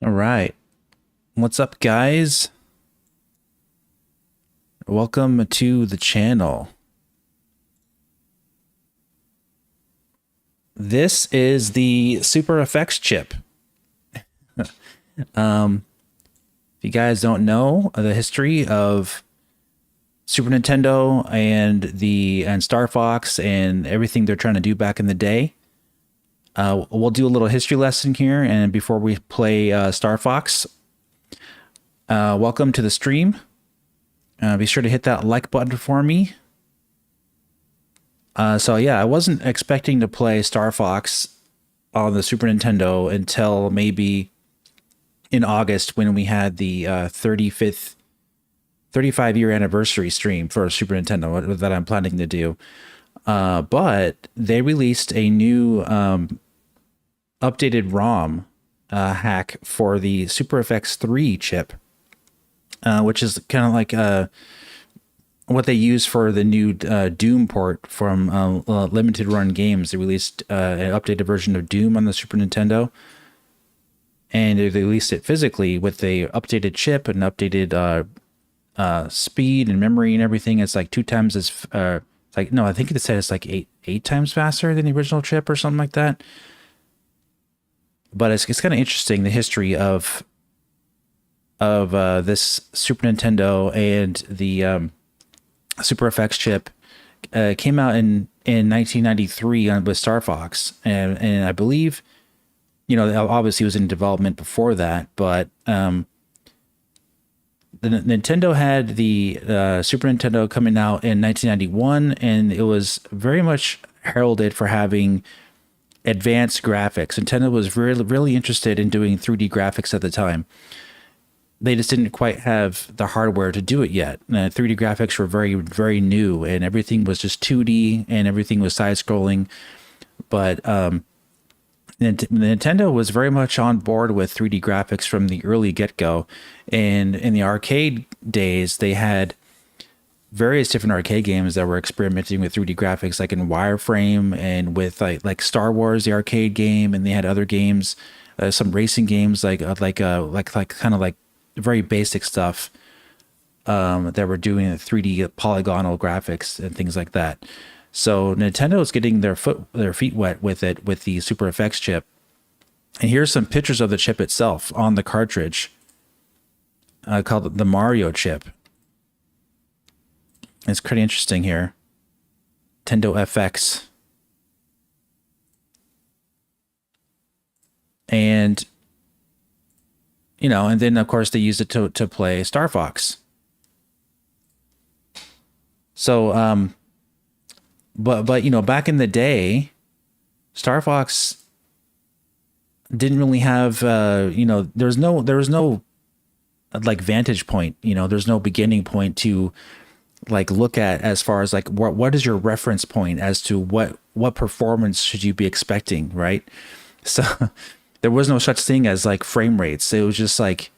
All right. What's up, guys? Welcome to the channel. This is the Super Effects chip. If you guys don't know the history of Super Nintendo and Star Fox and everything they're trying to do back in the day, we'll do a little history lesson here. And before we play Star Fox, welcome to the stream. Be sure to hit that like button for me. So yeah, I wasn't expecting to play Star Fox on the Super Nintendo until maybe in August when we had the 35-year anniversary stream for Super Nintendo that I'm planning to do. But they released a new updated ROM hack for the Super FX 3 chip, which is kind of like what they use for the new Doom port from limited run games. They released an updated version of Doom on the Super Nintendo, and they released it physically with a updated chip and updated speed and memory and everything. It's like 2 times as like, no, I think it said it's like eight times faster than the original chip or something like that. But it's kind of interesting, the history of this Super Nintendo and the Super FX chip. Came out in 1993 with Star Fox, and I believe, you know, obviously it was in development before that, but the Nintendo had the Super Nintendo coming out in 1991, and it was very much heralded for having advanced graphics. Nintendo was really interested in doing 3D graphics at the time. They just didn't quite have the hardware to do it yet. 3D graphics were very new, and everything was just 2D, and everything was side-scrolling. But Nintendo was very much on board with 3D graphics from the early get-go. And in the arcade days, they had various different arcade games that were experimenting with 3D graphics, like in Wireframe and with like Star Wars, the arcade game, and they had other games, some racing games, like kind of like very basic stuff that were doing 3D polygonal graphics and things like that. So Nintendo is getting their feet wet with it with the Super FX chip. And here's some pictures of the chip itself on the cartridge, called the Mario chip. It's pretty interesting here. Nintendo FX. And you know, and then of course they used it to play Star Fox. So, but you know, back in the day, Star Fox didn't really have, you know, there was no like vantage point. You know, there's no beginning point to like look at as far as like what is your reference point as to what performance should you be expecting, right? So. There was no such thing as like frame rates. It was just like,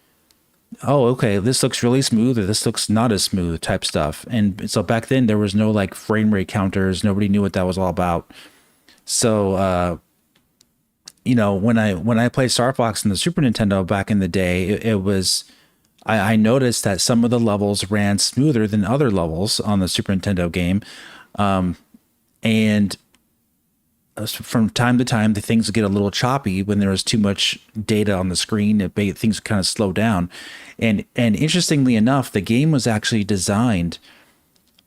oh, okay, this looks really smooth or this looks not as smooth type stuff. And so back then there was no like frame rate counters. Nobody knew what that was all about. So, you know, when I played Star Fox in the Super Nintendo back in the day, it was, I noticed that some of the levels ran smoother than other levels on the Super Nintendo game. And from time to time, the things would get a little choppy when there was too much data on the screen. Things kind of slow down. And interestingly enough, the game was actually designed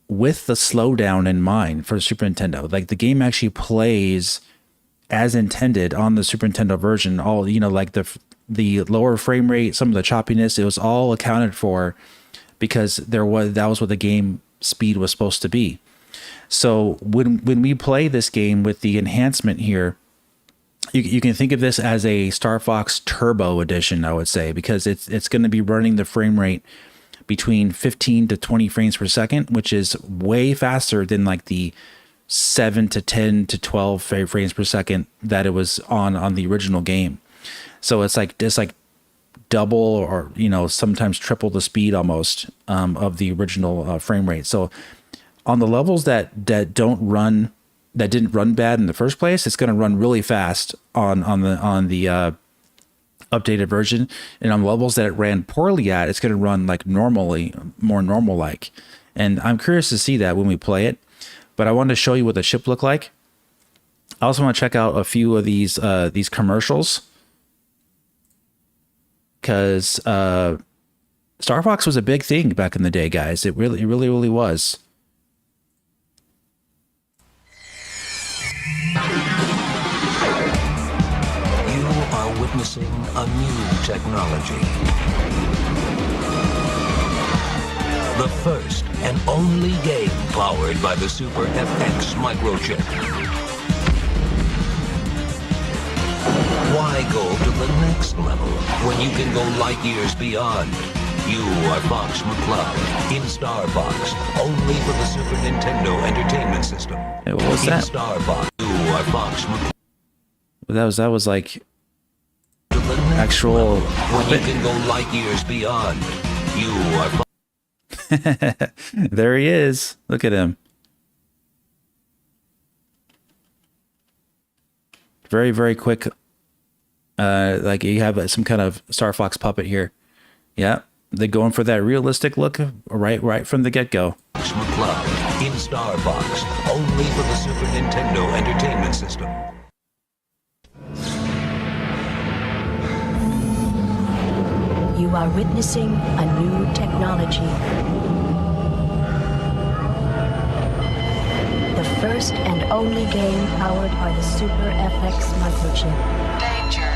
with the slowdown in mind for Super Nintendo. Like the game actually plays as intended on the Super Nintendo version. All, you know, like the lower frame rate, some of the choppiness, it was all accounted for because that was what the game speed was supposed to be. So when we play this game with the enhancement here, you can think of this as a Star Fox Turbo Edition, I would say, because it's going to be running the frame rate between 15 to 20 frames per second, which is way faster than like the 7 to 10 to 12 frames per second that it was on the original game. So it's like double or, you know, sometimes triple the speed almost of the original frame rate. So on the levels that didn't run bad in the first place, it's going to run really fast on the updated version, and on levels that it ran poorly at, it's going to run like normally, more normal like. And I'm curious to see that when we play it. But I wanted to show you what the ship looked like. I also want to check out a few of these commercials, because Star Fox was a big thing back in the day, guys. It really was. You are witnessing a new technology. The first and only game powered by the Super FX microchip. Why go to the next level when you can go light years beyond? You are Fox McCloud in Star Fox, only for the Super Nintendo Entertainment System. Hey, what was that? Star Fox, you are Fox McCloud. That was like actual. When you can go light years beyond, you are Fox. There he is. Look at him. Very quick. Like you have some kind of Star Fox puppet here. Yeah, they're going for that realistic look right from the get-go. McCloud in Star Fox, only for the Super Nintendo Entertainment System. You are witnessing a new technology. The first and only game powered by the Super FX microchip. Danger.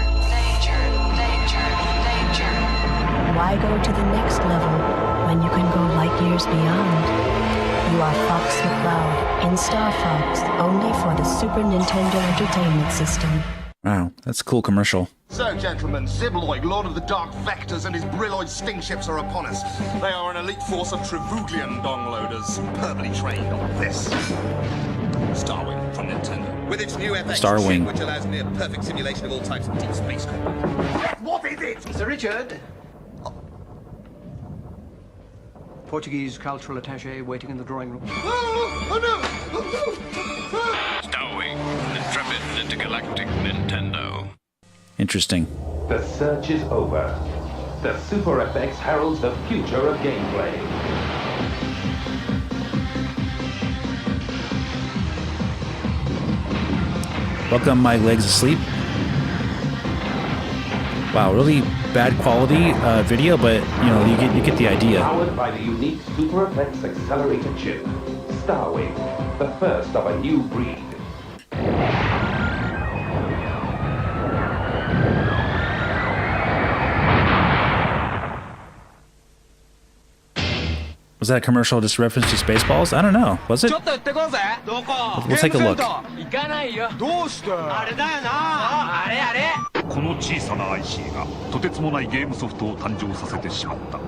Why go to the next level when you can go light years beyond? You are Fox McCloud in Star Fox, only for the Super Nintendo Entertainment System. Wow, that's a cool commercial. So, gentlemen, Zibloid, Lord of the Dark Vectors, and his Brilloid sting ships are upon us. They are an elite force of Trevuglian dongloaders, superbly trained on this. Starwing from Nintendo. With its new FX Starwing, which allows near perfect simulation of all types of deep space combat. What is it? Sir Richard. Portuguese cultural attaché waiting in the drawing room. Stowing, intrepid intergalactic Nintendo. Interesting. The search is over. The Super FX heralds the future of gameplay. Welcome, my legs asleep. Wow, really bad quality video, but you know, you get the idea. Powered by the unique Super FX accelerator chip, Starwing, the first of a new breed. Was that a commercial just reference to Spaceballs? I don't know. Was it? Let's take a look. この小さな IC がとてつもないゲームソフトを誕生させてしまった。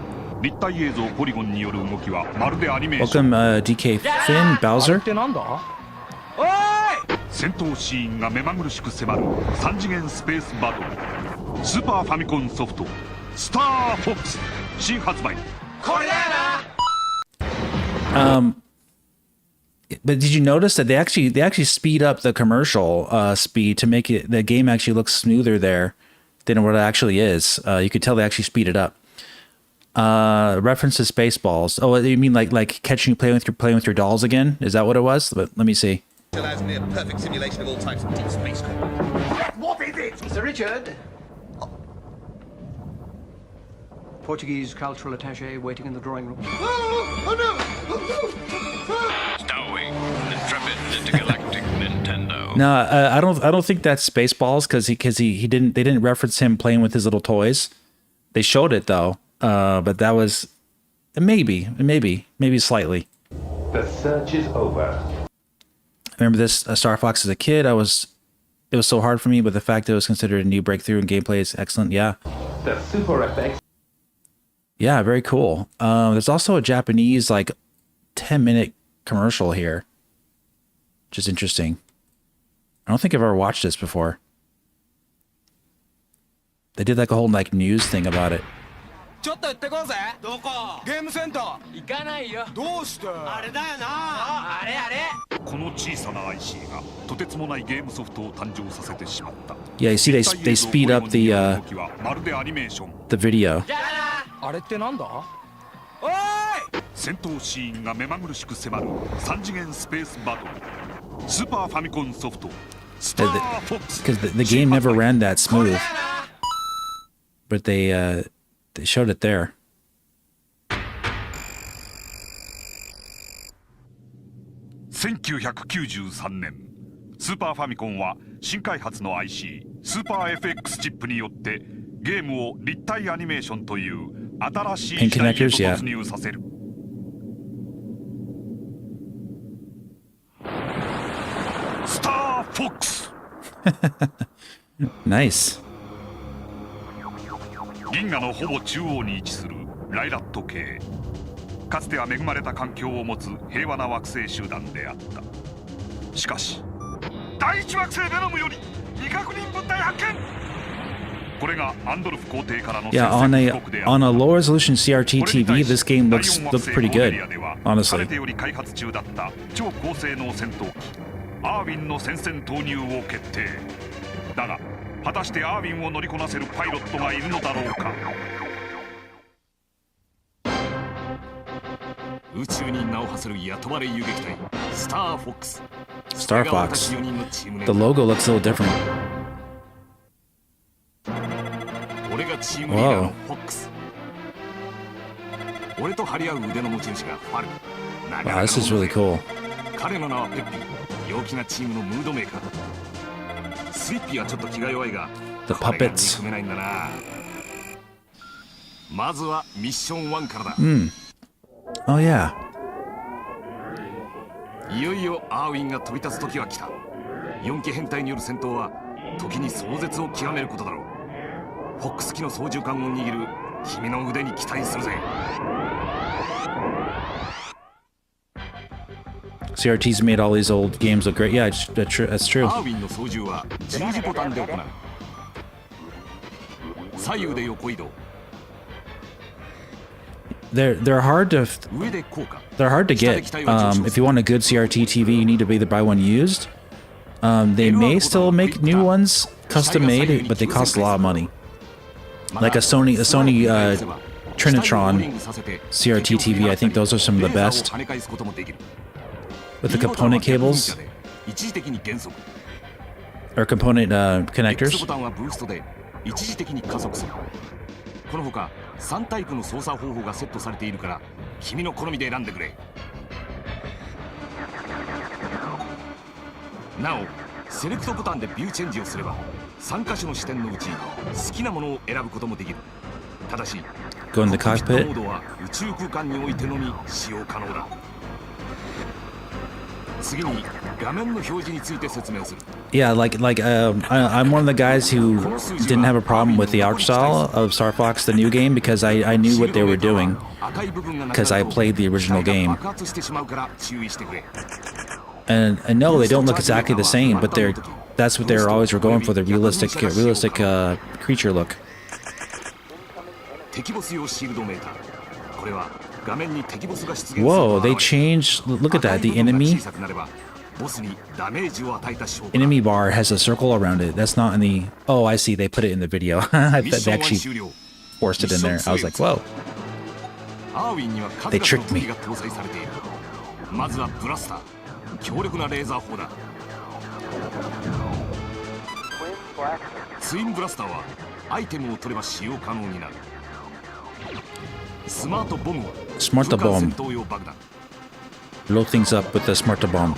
立体映像ポリゴンによる動きはまるでアニメーション。Welcome, DK Finn Bowser. 戦闘シーンが目まぐるしく迫る3次元スペースバトル。スーパーファミコンソフトスターフォックス新発売。これだよな。But did you notice that they actually speed up the commercial speed to make it the game actually looks smoother there than what it actually is? You could tell they actually speed it up. Reference to Spaceballs. Oh, you mean like catching you playing with your dolls again? Is that what it was? But let me see. Allows near perfect simulation of all types of deep space combat. What is it? Sir Richard. Portuguese cultural attaché waiting in the drawing room. Stowing, intrepid intergalactic Nintendo. No, I don't think that's Spaceballs because they didn't reference him playing with his little toys. They showed it though, but that was maybe slightly. The search is over. I remember this Star Fox as a kid. It was so hard for me, but the fact that it was considered a new breakthrough in gameplay is excellent. Yeah. The Super FX. Yeah, very cool. There's also a Japanese 10-minute commercial here, which is interesting. I don't think I've ever watched this before. They did a whole news thing about it. ちょっと行ってこうぜ。どこ？ゲームセンター。行かないよ。どうして？あれだよな。あれ。この小さな IC がとてつもないゲームソフトを誕生させてしまった。 Yeah, you see they speed up the まるでアニメーション。 the video. あれってなんだ？おい！戦闘シーンが目まぐるしく迫る3次元スペースバトル。スーパーファミコンソフトスターフォックス。 Because the game never ran that smooth, but they showed it there. 1993年、スーパーファミコンは新開発の IC スーパー FX チップによってゲームを立体アニメーションという新しい時代へと突入させる。スターフォックス。 Nice. 銀河のほぼ中央に位置するライラット系。かつては恵まれた環境を持つ平和な惑星集団であった。しかし第一惑星ベノムより未確認物体発見。これがアンドルフ皇帝からの Yeah, on a low resolution CRT TV, this game looks pretty good, honestly. かねてより開発中だった超高性能戦闘機アーウィンの戦線投入を決定。だが果たしてアーウィンを乗りこなせるパイロットがいるのだろうか。宇宙に名を馳せる雇われ遊撃隊スターフォックス。 Star Fox. The logo looks a little different. 俺がチームリーダーのフォックス。俺と張り合う腕の持ち主がファル。 Wow, this is really cool. 彼の名はペッピー。陽気なチームのムードメーカー。スリッピーはちょっと気が弱いが The puppets. 憎めないんだな。まずはミッション1からだ。Oh yeah. いよいよアーウィンが飛び立つ時は来た。4機編隊による戦闘は時に壮絶を極めることだろう。フォックス機の操縦桿を握る君の腕に期待するぜ。 CRT's made all these old games look great. Yeah, that's true. アーウィンの操縦は十字ボタンで行う。左右で横移動。 They're hard to 上で降下。 they're hard to get. If you want a good CRT TV, you need to either buy one used. They may still make new ones, custom made, but they cost a lot of money. Like a Sony Trinitron CRT TV, I think those are some of the best. With the component cables or component connectors. このほか3タイプの操作方法がセットされているから君の好みで選んでくれ。なおセレクトボタンでビューチェンジをすれば3箇所の視点のうち好きなものを選ぶこともできる。ただし Go in the cockpit. モードは宇宙空間においてのみ使用可能だ。次に画面の表示について説明をする。 Yeah, I'm one of the guys who didn't have a problem with the art style of Star Fox, the new game, because I knew what they were doing, because I played the original game. And no, they don't look exactly the same, but that's what they're always were going for, the realistic creature look. Whoa, they changed. Look at that. The enemy bar has a circle around it. That's not in the... Oh, I see. They put it in the video. They actually forced it in there. I was like, whoa. They tricked me. まずはブラスター。強力なレーザー砲だ。ツインブラスターはアイテムを取れば使用可能になる。スマートボムは空間戦闘用爆弾。 Blow things up with the smart bomb.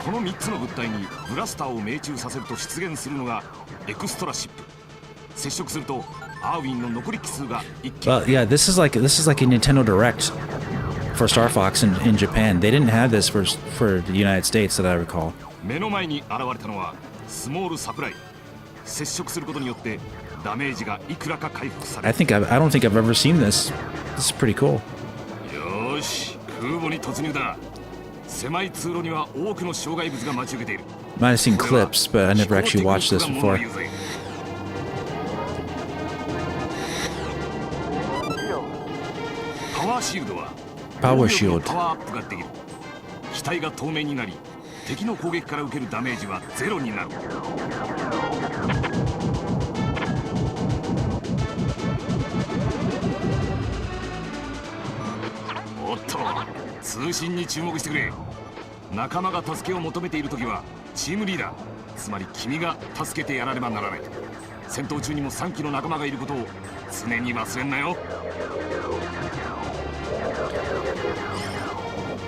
この3つの物体にブラスターを命中させると出現するのがエクストラシップ。接触するとアーウィンの残り機数が一気に。Well, yeah, this is like a Nintendo Direct for Star Fox in Japan. They didn't have this for the United States that I recall. 目の前に現れたのはスモールサプライ。接触することによってダメージがいくらか回復される。I don't think I've ever seen this. This is pretty cool. よーし、空母に突入だ。狭い通路には多くの障害物が待ち受けている。 Might have seen clips, but I never actually watched this before. ーシールドは Power Shield パワーアップができる。機体が透明になり、敵の攻撃から受けるダメージはゼロになる。おっと、通信に注目してくれ。仲間が助けを求めている時はチームリーダー、つまり君が助けてやらねばならない。戦闘中にも3機の仲間がいることを常に忘れんなよ。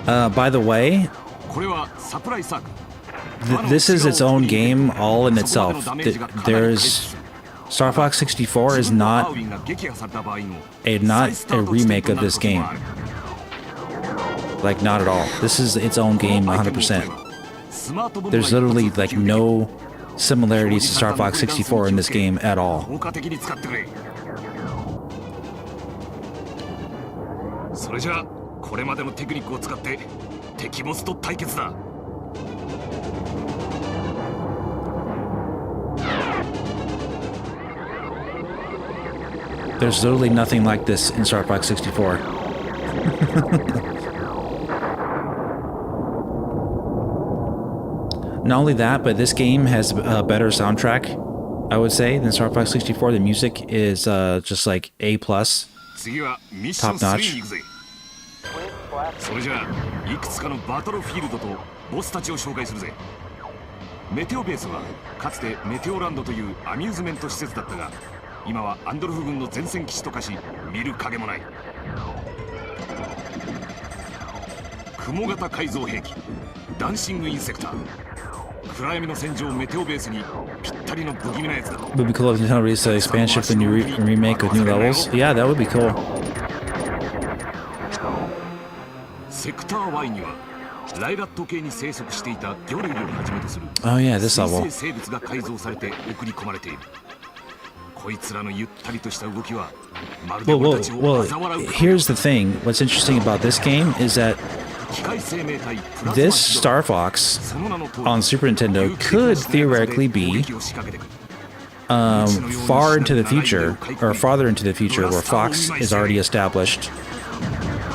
By the way, これはサプライサーク。 this is its own game all in itself. There's Star Fox 64 is not a remake of this game. Like, not at all. This is its own game 100%. There's literally like no similarities to Star Fox 64 in this game at all. それじゃあこれまでのテクニックを使って敵ボスと対決だ。There's literally nothing like this in Star Fox 64. Not only that, but this game has a better soundtrack, I would say, than Star Fox 64. The music is just like A+, top notch. それじゃあいくつかのバトルフィールドとボスたちを紹介するぜ。メテオベースはかつてメテオランドというアミューズメント施設だったが、今はアンドルフ軍の前線基地と化し見る影もない。雲型改造兵器ダンシングインセクター、暗闇の戦場メテオベースにぴったりの不気味なやつだ。 Would be cool if Nintendo released an expansion for the new remake with new levels. Yeah, that would be cool. セクター Y にはライラット系に生息していた魚類をはじめとする Oh yeah, this 水 level. 生生物が改造されて送り込まれている。こいつらのゆったりとした動きはまるで Well, 俺 well, たちを well, 嘲笑う。 here's the thing. What's interesting about this game is that 機械生命体プラズマ this シドラ Star Fox その名の通り on Super Nintendo could theoretically be far into the future, or farther into the future, where Fox is already established,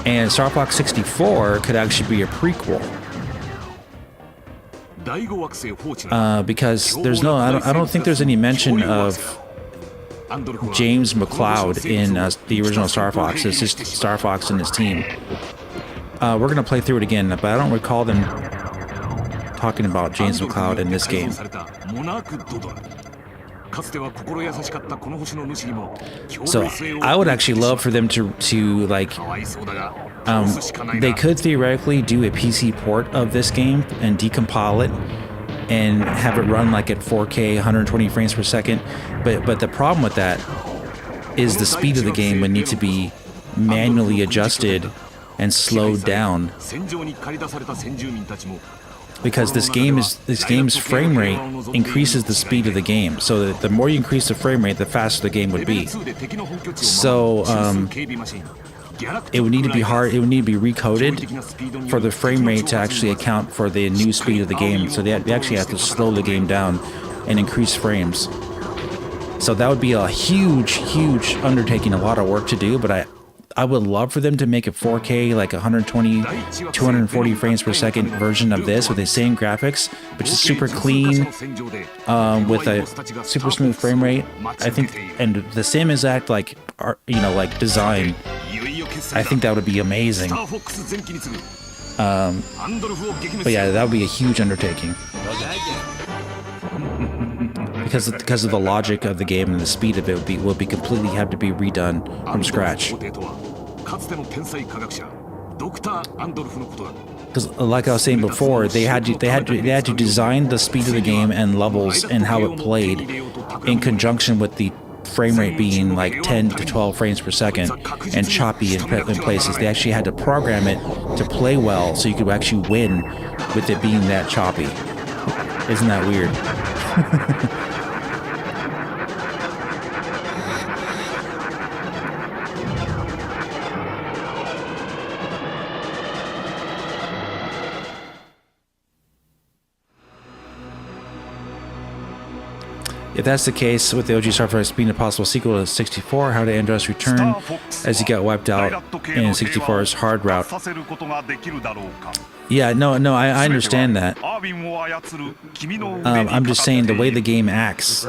and Star Fox 64 could actually be a prequel. 第5惑星放置な Because there's no, I don't think there's any mention of James McLeod in the original Star Fox. It's just Star Fox and his team. We're gonna play through it again, but I don't recall them talking about James McLeod in this game. かつては心優しかったこの星の主にも So I would actually love for them to like かわいそうだが they could theoretically do a PC port of this game and decompile it and have it run like at 4K 120 frames per second, but the problem with that is the speed of the game would need to be manually adjusted and slowed down, 戦場に駆り出された先住民たちも because this game's frame rate increases the speed of the game. So that the more you increase the frame rate, the faster the game would be. So it would need to be recoded for the frame rate to actually account for the new speed of the game. So they actually have to slow the game down and increase frames. So that would be a huge undertaking, a lot of work to do, but I would love for them to make a 4K, like 120, 240 frames per second version of this with the same graphics, but just super clean, with a super smooth frame rate. I think, and the same exact like design. I think that would be amazing. But yeah, that would be a huge undertaking. Because of the logic of the game and the speed of it will be completely have to be redone from scratch. Because like I was saying before, they had to design the speed of the game and levels and how it played in conjunction with the frame rate being like 10 to 12 frames per second and choppy in places. They actually had to program it to play well so you could actually win with it being that choppy. Isn't that weird? If that's the case, with the OG Star Fox being a possible sequel to 64, how did Andros return as he got wiped out in 64's hard route? Yeah, no, I understand that. I'm just saying the way the game acts,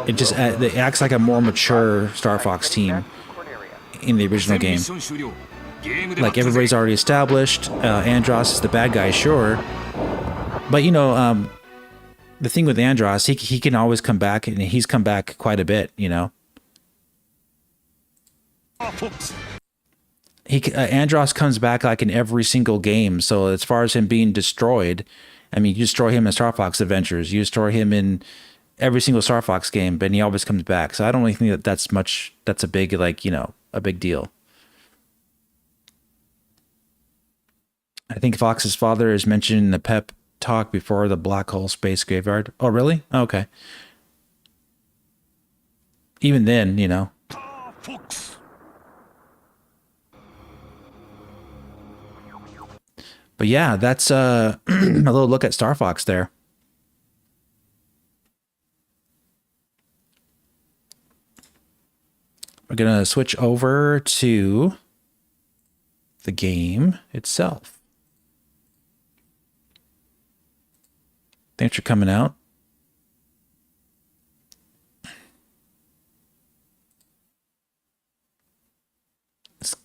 it acts like a more mature Star Fox team in the original game. Like everybody's already established. Andros is the bad guy, sure, but you know, the thing with Andros, he can always come back, and he's come back quite a bit, you know. Andros comes back like in every single game. So as far as him being destroyed, I mean, you destroy him in Star Fox Adventures, you destroy him in every single Star Fox game, but he always comes back. So I don't really think that's a big, like, you know, a big deal. I think Fox's father is mentioned in the pep talk before the black hole space graveyard. Oh, really? Okay. Even then, you know. But yeah, that's a little look at Star Fox there. We're going to switch over to the game itself. Thanks for coming out.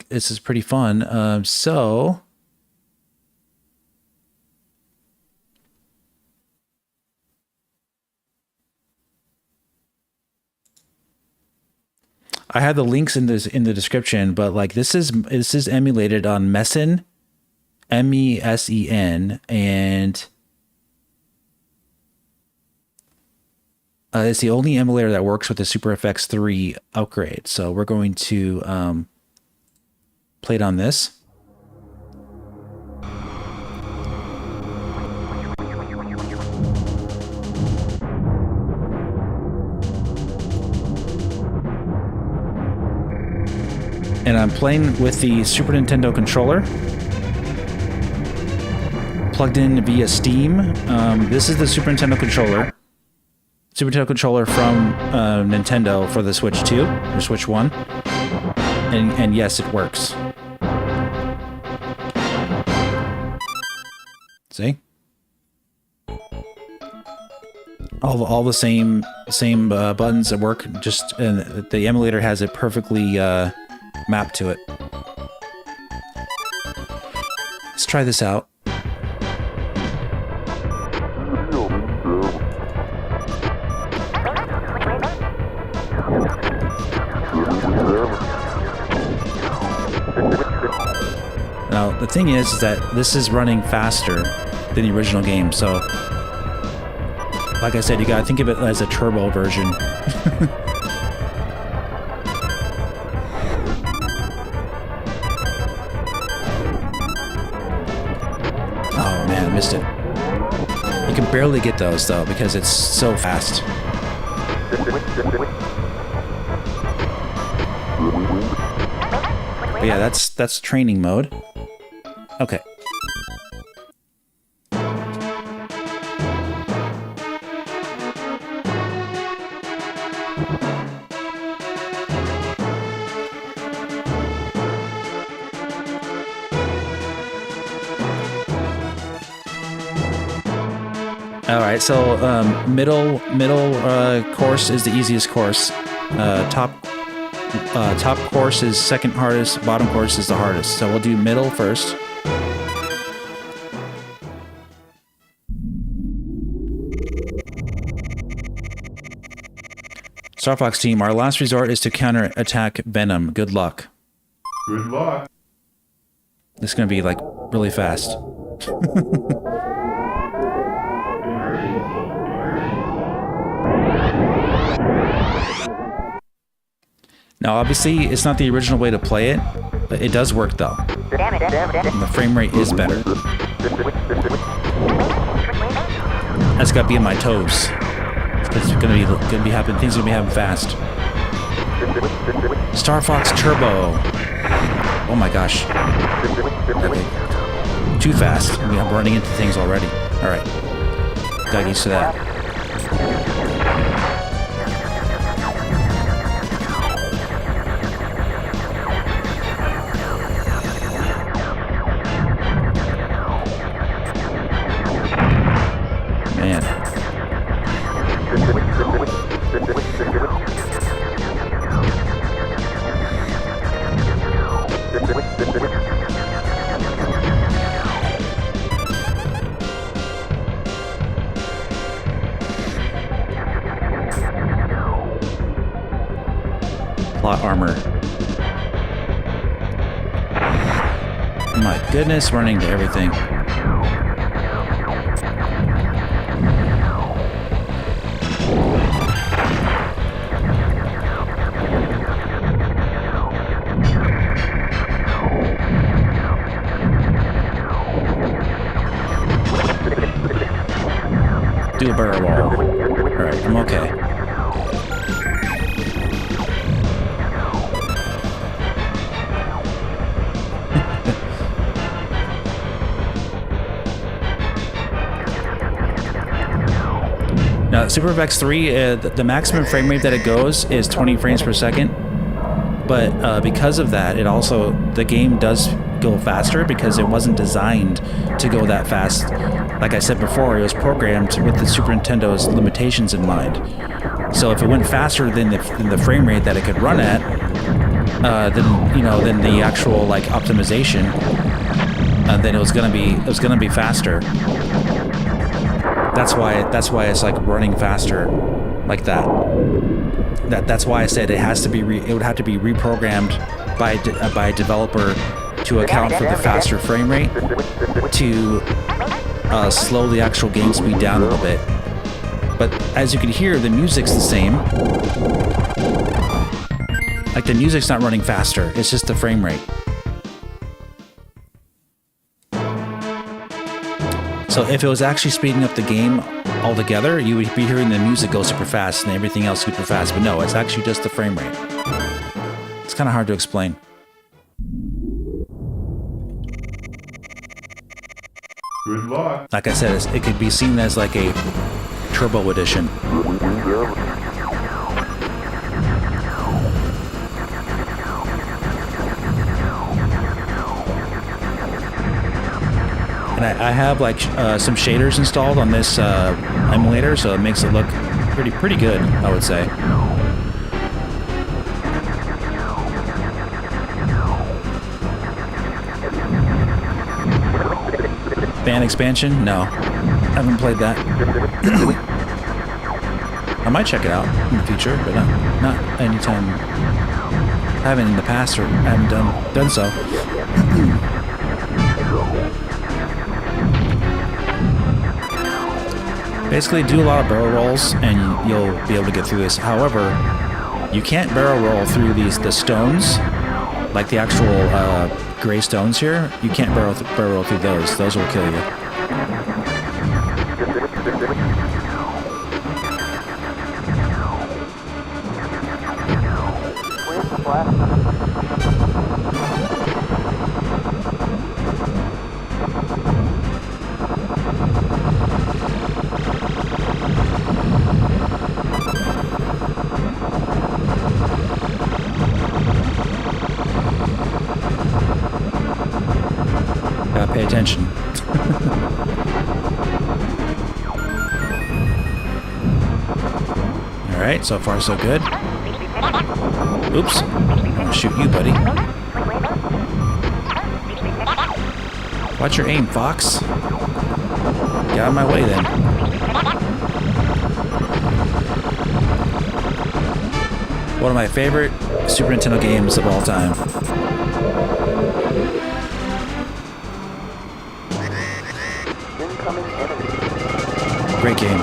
This is pretty fun. So I have the links in the description, but like this is emulated on Mesen, MESEN, and it's the only emulator that works with the Super FX 3 upgrade. So we're going to play it on this. And I'm playing with the Super Nintendo controller, plugged in via Steam. This is the Super Nintendo controller. Super Nintendo controller from Nintendo for the Switch 2 or Switch 1. And yes, it works. See? All the same buttons that work. Just the emulator has it perfectly mapped to it. Let's try this out. Now, the thing is that this is running faster than the original game, so like I said, you gotta think of it as a turbo version. Oh man, I missed it. You can barely get those though, because it's so fast. But yeah, that's training mode. Okay. All right, so middle course is the easiest course. Top course is second hardest. Bottom course is the hardest. So we'll do middle first. Star Fox team, our last resort is to counter-attack Venom. Good luck. Good luck. This is going to be, like, really fast. Now, obviously, it's not the original way to play it, but it does work, though. And the frame rate is better. I just gotta be on my toes. It's gonna be happening. Things are gonna be happening fast. Star Fox Turbo. Oh my gosh. Okay. Too fast. I'm running into things already. All right. Got used to that. Plot armor. Oh my goodness, running to everything. Do a barrel roll. Alright, I'm okay. Now, Super FX 3, the maximum frame rate that it goes is 20 frames per second. But because of that, the game does go faster because it wasn't designed to go that fast. Like I said before, it was programmed with the Super Nintendo's limitations in mind. So if it went faster than the frame rate that it could run at, then the actual like optimization, then it was gonna be faster. That's why it's like running faster, like that. That's why I said it has to be it would have to be reprogrammed by a developer to account for the faster frame rate to slow the actual game speed down a little bit. But as you can hear, the music's the same. Like the music's not running faster; it's just the frame rate. So if it was actually speeding up the game altogether, you would be hearing the music go super fast and everything else super fast. But no, it's actually just the frame rate. It's kind of hard to explain. Good luck. Like I said, it could be seen as like a turbo edition. And I have like some shaders installed on this emulator, so it makes it look pretty good, I would say. Band expansion? No, I haven't played that. I might check it out in the future, but not anytime. I haven't in the past, or I haven't done so. Basically, do a lot of barrel rolls, and you'll be able to get through this. However, you can't barrel roll through the stones, like the actual gray stones here. You can't barrel roll through those. Those will kill you. Pay attention. Alright, so far so good. Oops. I'm gonna shoot you, buddy. Watch your aim, Fox. Get out of my way, then. One of my favorite Super Nintendo games of all time. Great game.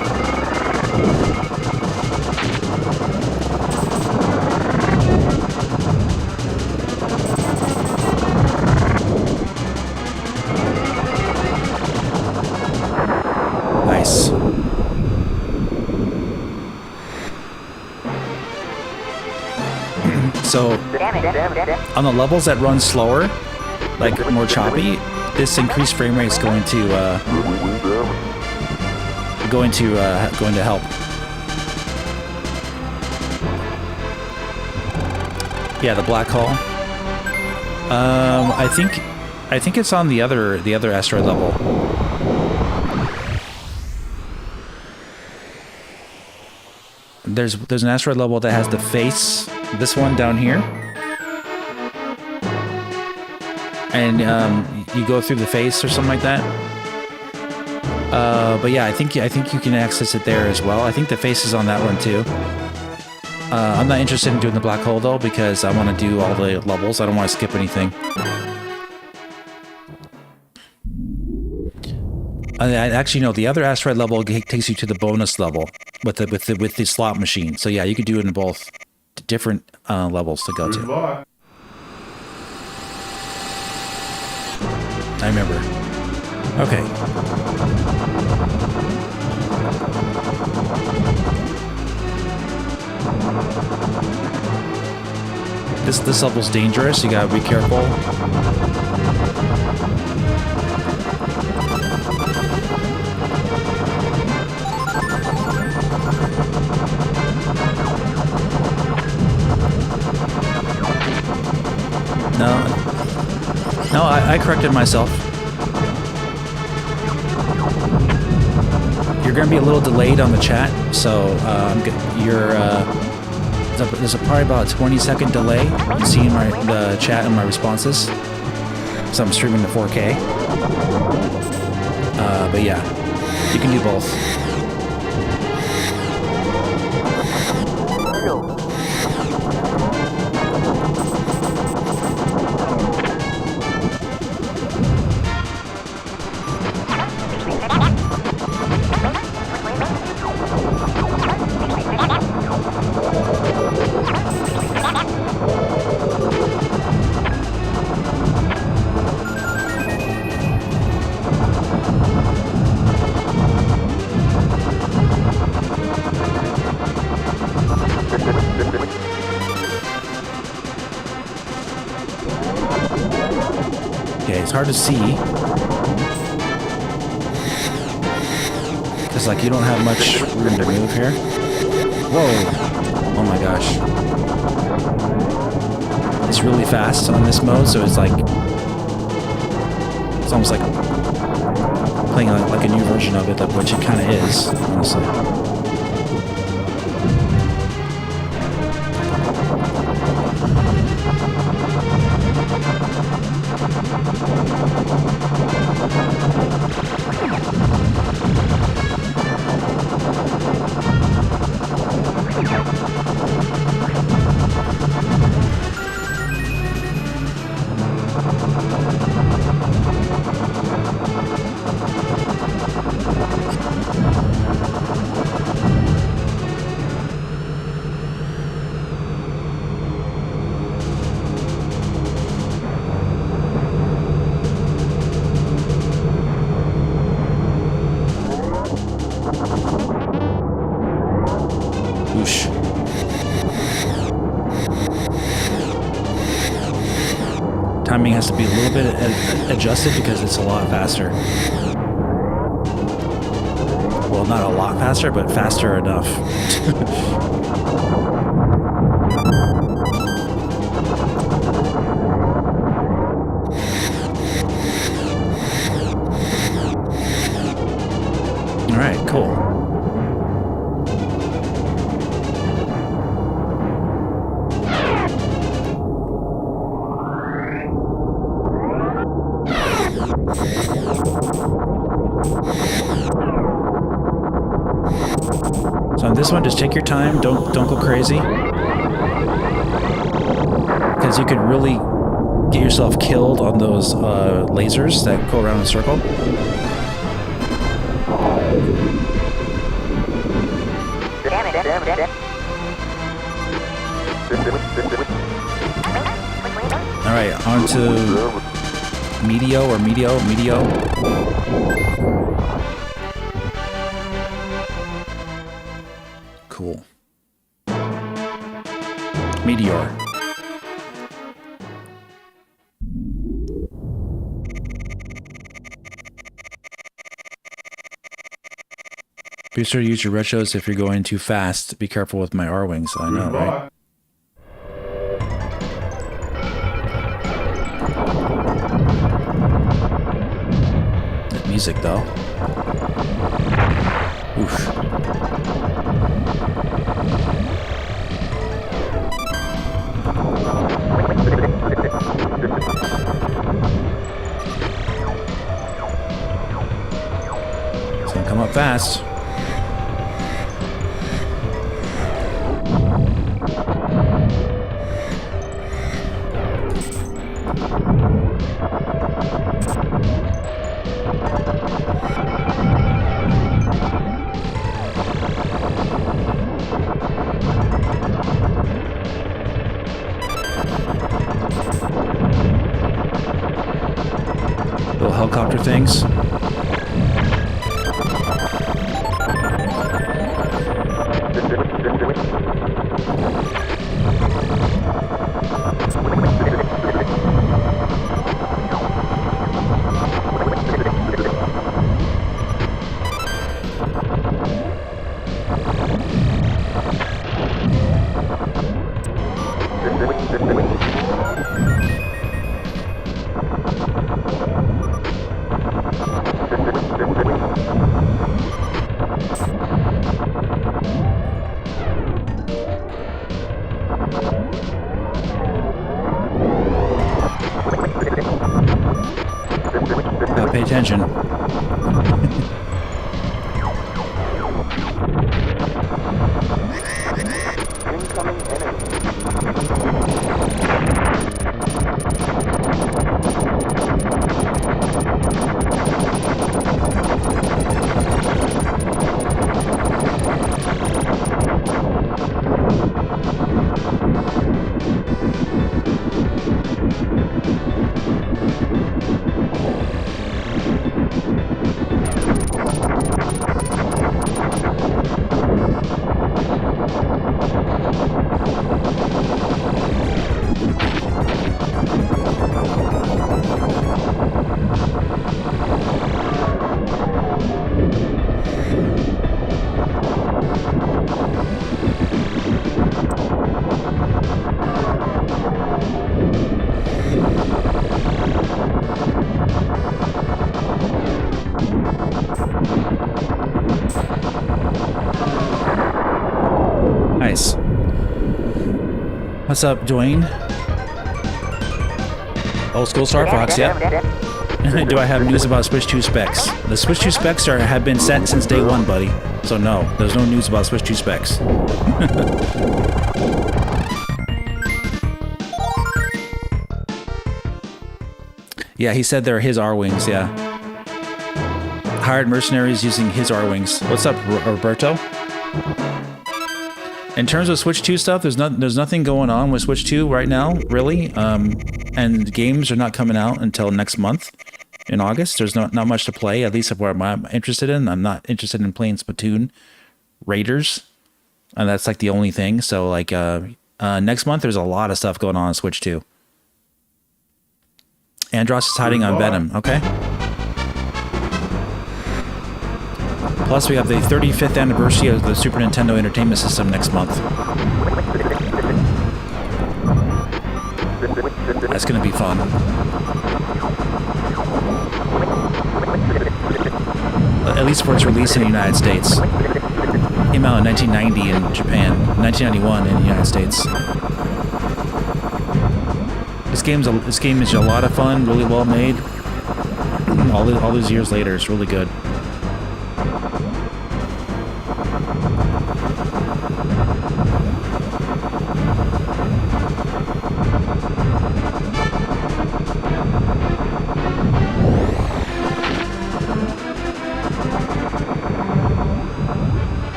Nice. So, on the levels that run slower, like more choppy, this increased frame rate is going to help. Yeah, the black hole. I think it's on the other asteroid level. there's an asteroid level that has the face, this one down here, and you go through the face or something like that. But yeah, I think you can access it there as well. I think the face is on that one too. I'm not interested in doing the black hole though, because I want to do all the levels. I don't want to skip anything. Actually, no. The other asteroid level takes you to the bonus level with the slot machine. So yeah, you could do it in both different levels to go to. I remember. Okay. This level's dangerous. You gotta be careful. No, I corrected myself. You're gonna be a little delayed on the chat, so there's probably about a 20-second delay in seeing the chat and my responses. So I'm streaming to 4K. But yeah, you can do both. It's hard to see because like you don't have much room to move here. Whoa, oh my gosh, it's really fast on this mode, so it's almost like playing like a new version of it, which it kind of is, honestly. Timing has to be a little bit adjusted because it's a lot faster. Well, not a lot faster, but faster enough. All right, cool. So on this one, just take your time. Don't go crazy, because you could really get yourself killed on those lasers that go around in a circle. All right, on to Medio. Cool. Meteor. Be sure to use your retros if you're going too fast. Be careful with my R-wings. I know, right? That music, though. Oof. up fast. Little helicopter things. Pay attention. Nice. What's up, Dwayne? Old school Star Fox, yep. Do I have news about Switch 2 specs? The Switch 2 specs have been set since day one, buddy. So no, there's no news about Switch 2 specs. Yeah, he said they're his R-Wings, yeah. Hired mercenaries using his R-Wings. What's up, Roberto? In terms of Switch 2 stuff, there's nothing going on with Switch 2 right now, really. And games are not coming out until next month in August. There's not much to play, at least of what I'm interested in. I'm not interested in playing Splatoon Raiders, and that's like the only thing. So like next month, there's a lot of stuff going on Switch 2. Andros is hiding on Venom, okay? Plus, we have the 35th anniversary of the Super Nintendo Entertainment System next month. That's going to be fun. At least for its release in the United States. Came out in 1990 in Japan, 1991 in the United States. This game is a lot of fun, really well made. All those years later, it's really good.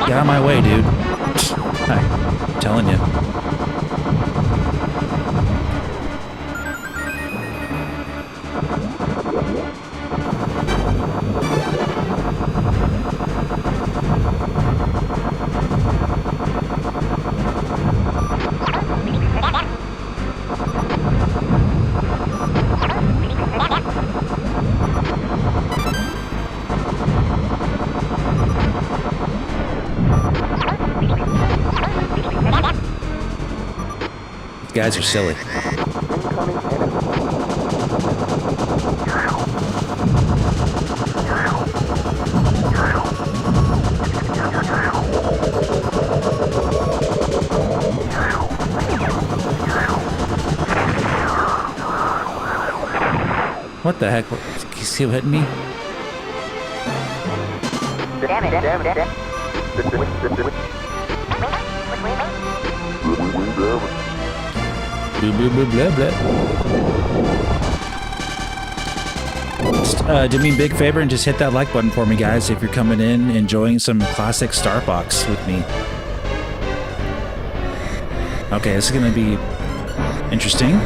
Get out of my way, dude. I'm telling you. Guys are silly. What the heck? He's still hitting me? Blah, blah, blah, blah, blah. Do me a big favor and just hit that like button for me, guys, if you're coming in enjoying some classic Star Fox with me. Okay, this is gonna be interesting.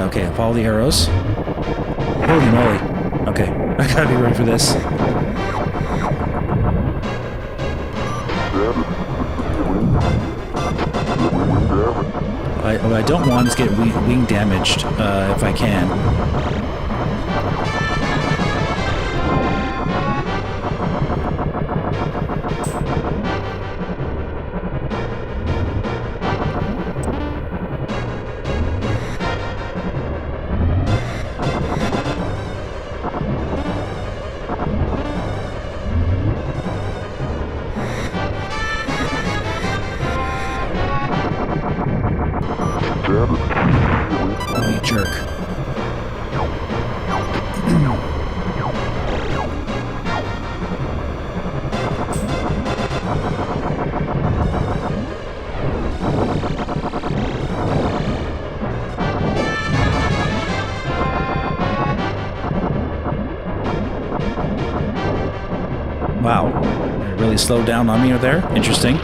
Okay, follow the arrows. Holy moly. Okay, I gotta be ready for this. What I don't want is get wing damaged, if I can. Wow, it really slowed down on me there. Interesting.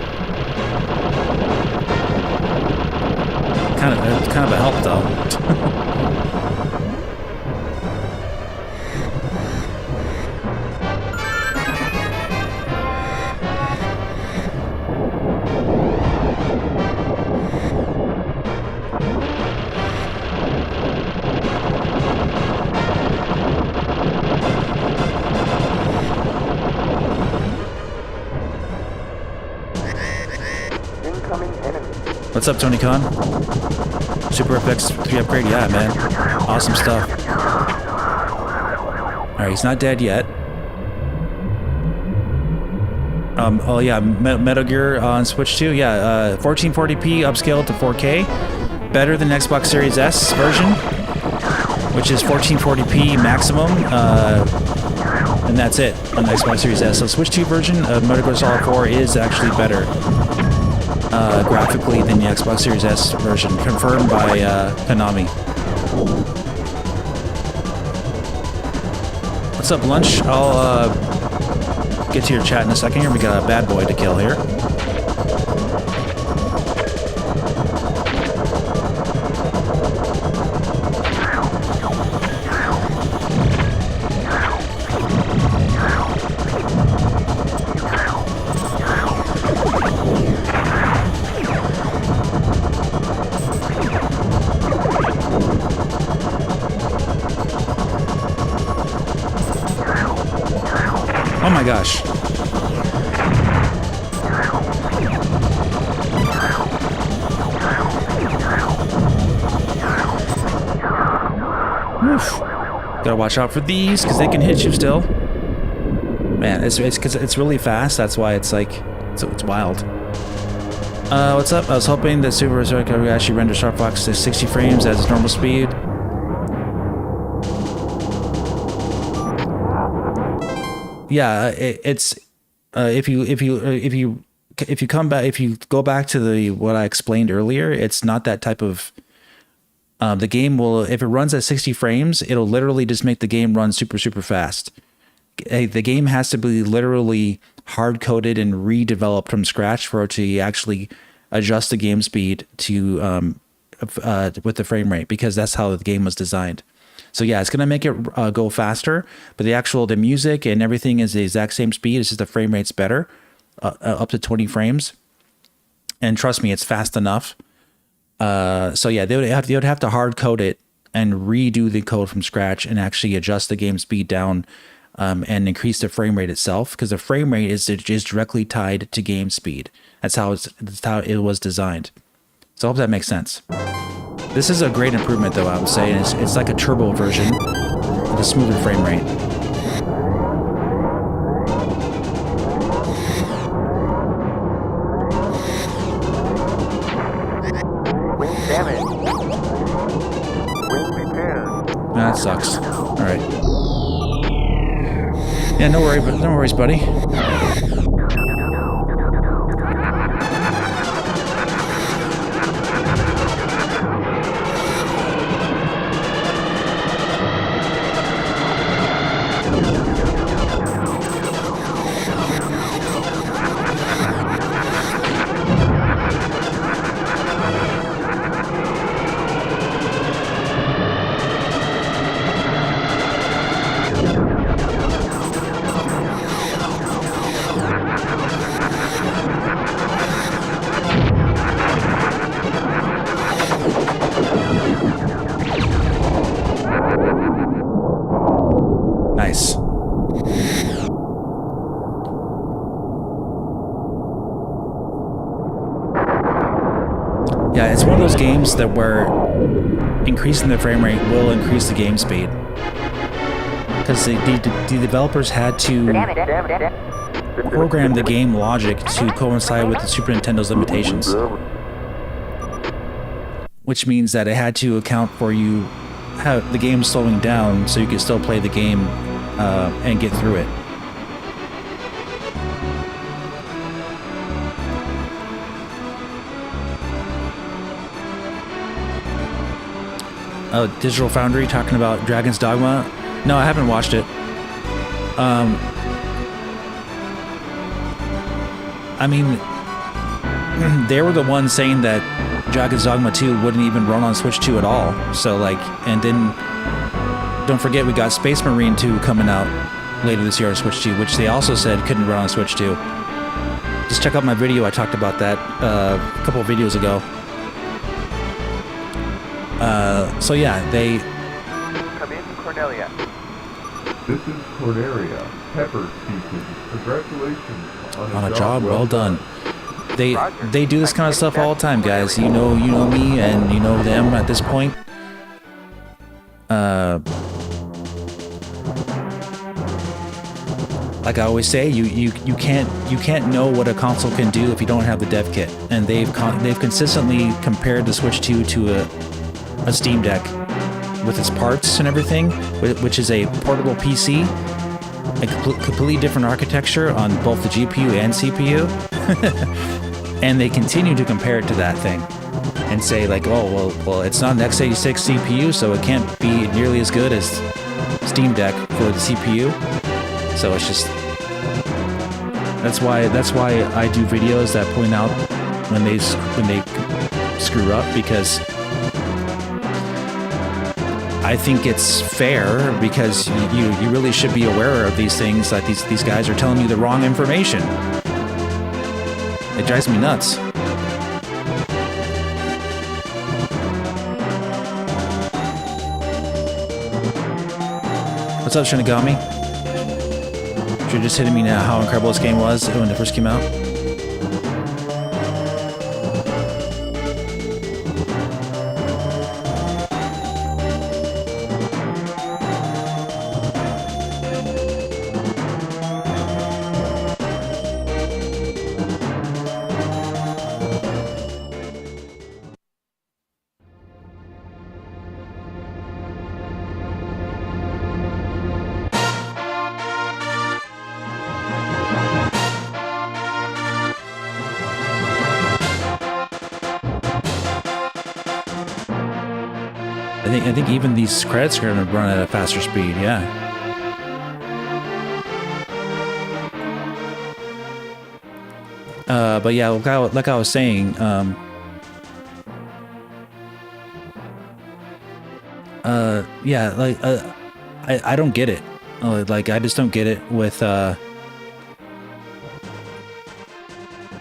Kind of a help though. What's up, Tony Khan? Super FX 3 upgrade? Yeah, man. Awesome stuff. Alright, he's not dead yet. Oh yeah, Metal Gear on Switch 2. Yeah, 1440p upscaled to 4K. Better than Xbox Series S version, which is 1440p maximum. And that's it on the Xbox Series S. So Switch 2 version of Metal Gear Solid 4 is actually better. Graphically than the Xbox Series S version, confirmed by Konami. What's up, Lunch? I'll get to your chat in a second here. We got a bad boy to kill here. Oh my gosh. Oof. Gotta watch out for these because they can hit you still. Man, it's because it's really fast. That's why it's like it's wild. What's up? I was hoping that Super Asrock would actually render Star Fox to 60 frames at its normal speed. Yeah, it's if you go back to what I explained earlier, it's not that type of the game will, if it runs at 60 frames, it'll literally just make the game run super fast. The game has to be literally hard coded and redeveloped from scratch for it to actually adjust the game speed to with the frame rate, because that's how the game was designed. So yeah, it's gonna make it go faster, but the music and everything is the exact same speed. It's just the frame rate's better, up to 20 frames. And trust me, it's fast enough. So yeah, they would have to hard code it and redo the code from scratch and actually adjust the game speed down and increase the frame rate itself, because the frame rate is directly tied to game speed. That's how it was designed. So I hope that makes sense. This is a great improvement, though, I would say. It's like a turbo version with a smoother frame rate. Wing damage. Wing That sucks. All right. Yeah, no worries, buddy. Nice. Yeah, it's one of those games that where increasing the frame rate will increase the game speed. Because the developers had to program the game logic to coincide with the Super Nintendo's limitations. Which means that it had to account for you have the game slowing down so you can still play the game and get through it. Oh, Digital Foundry talking about Dragon's Dogma. No, I haven't watched it. I mean, they were the ones saying that Dragon's Dogma 2 wouldn't even run on Switch 2 at all. So, like, and then don't forget we got Space Marine 2 coming out later this year on Switch 2, which they also said couldn't run on Switch 2. Just check out my video. I talked about that a couple of videos ago. So yeah, they... Come in, Cornelia. This is Cornelia. Pepper speaking. Congratulations on a job well done. They do this kind of stuff all the time, guys. You know me and you know them at this point. Like I always say, you can't know what a console can do if you don't have the dev kit. And they've consistently compared the Switch 2 to a Steam Deck with its parts and everything, which is a portable PC, a completely different architecture on both the GPU and CPU. And they continue to compare it to that thing and say like, oh, well, it's not an x86 CPU, so it can't be nearly as good as Steam Deck for the CPU. So it's just, that's why I do videos that point out when they screw up, because I think it's fair, because you really should be aware of these things, that these guys are telling you the wrong information. It drives me nuts. What's up, Shinigami? You're just hitting me now how incredible this game was when it first came out. I think even these credits are going to run at a faster speed, yeah. But yeah, like I was saying, yeah, like I don't get it. Like I just don't get it with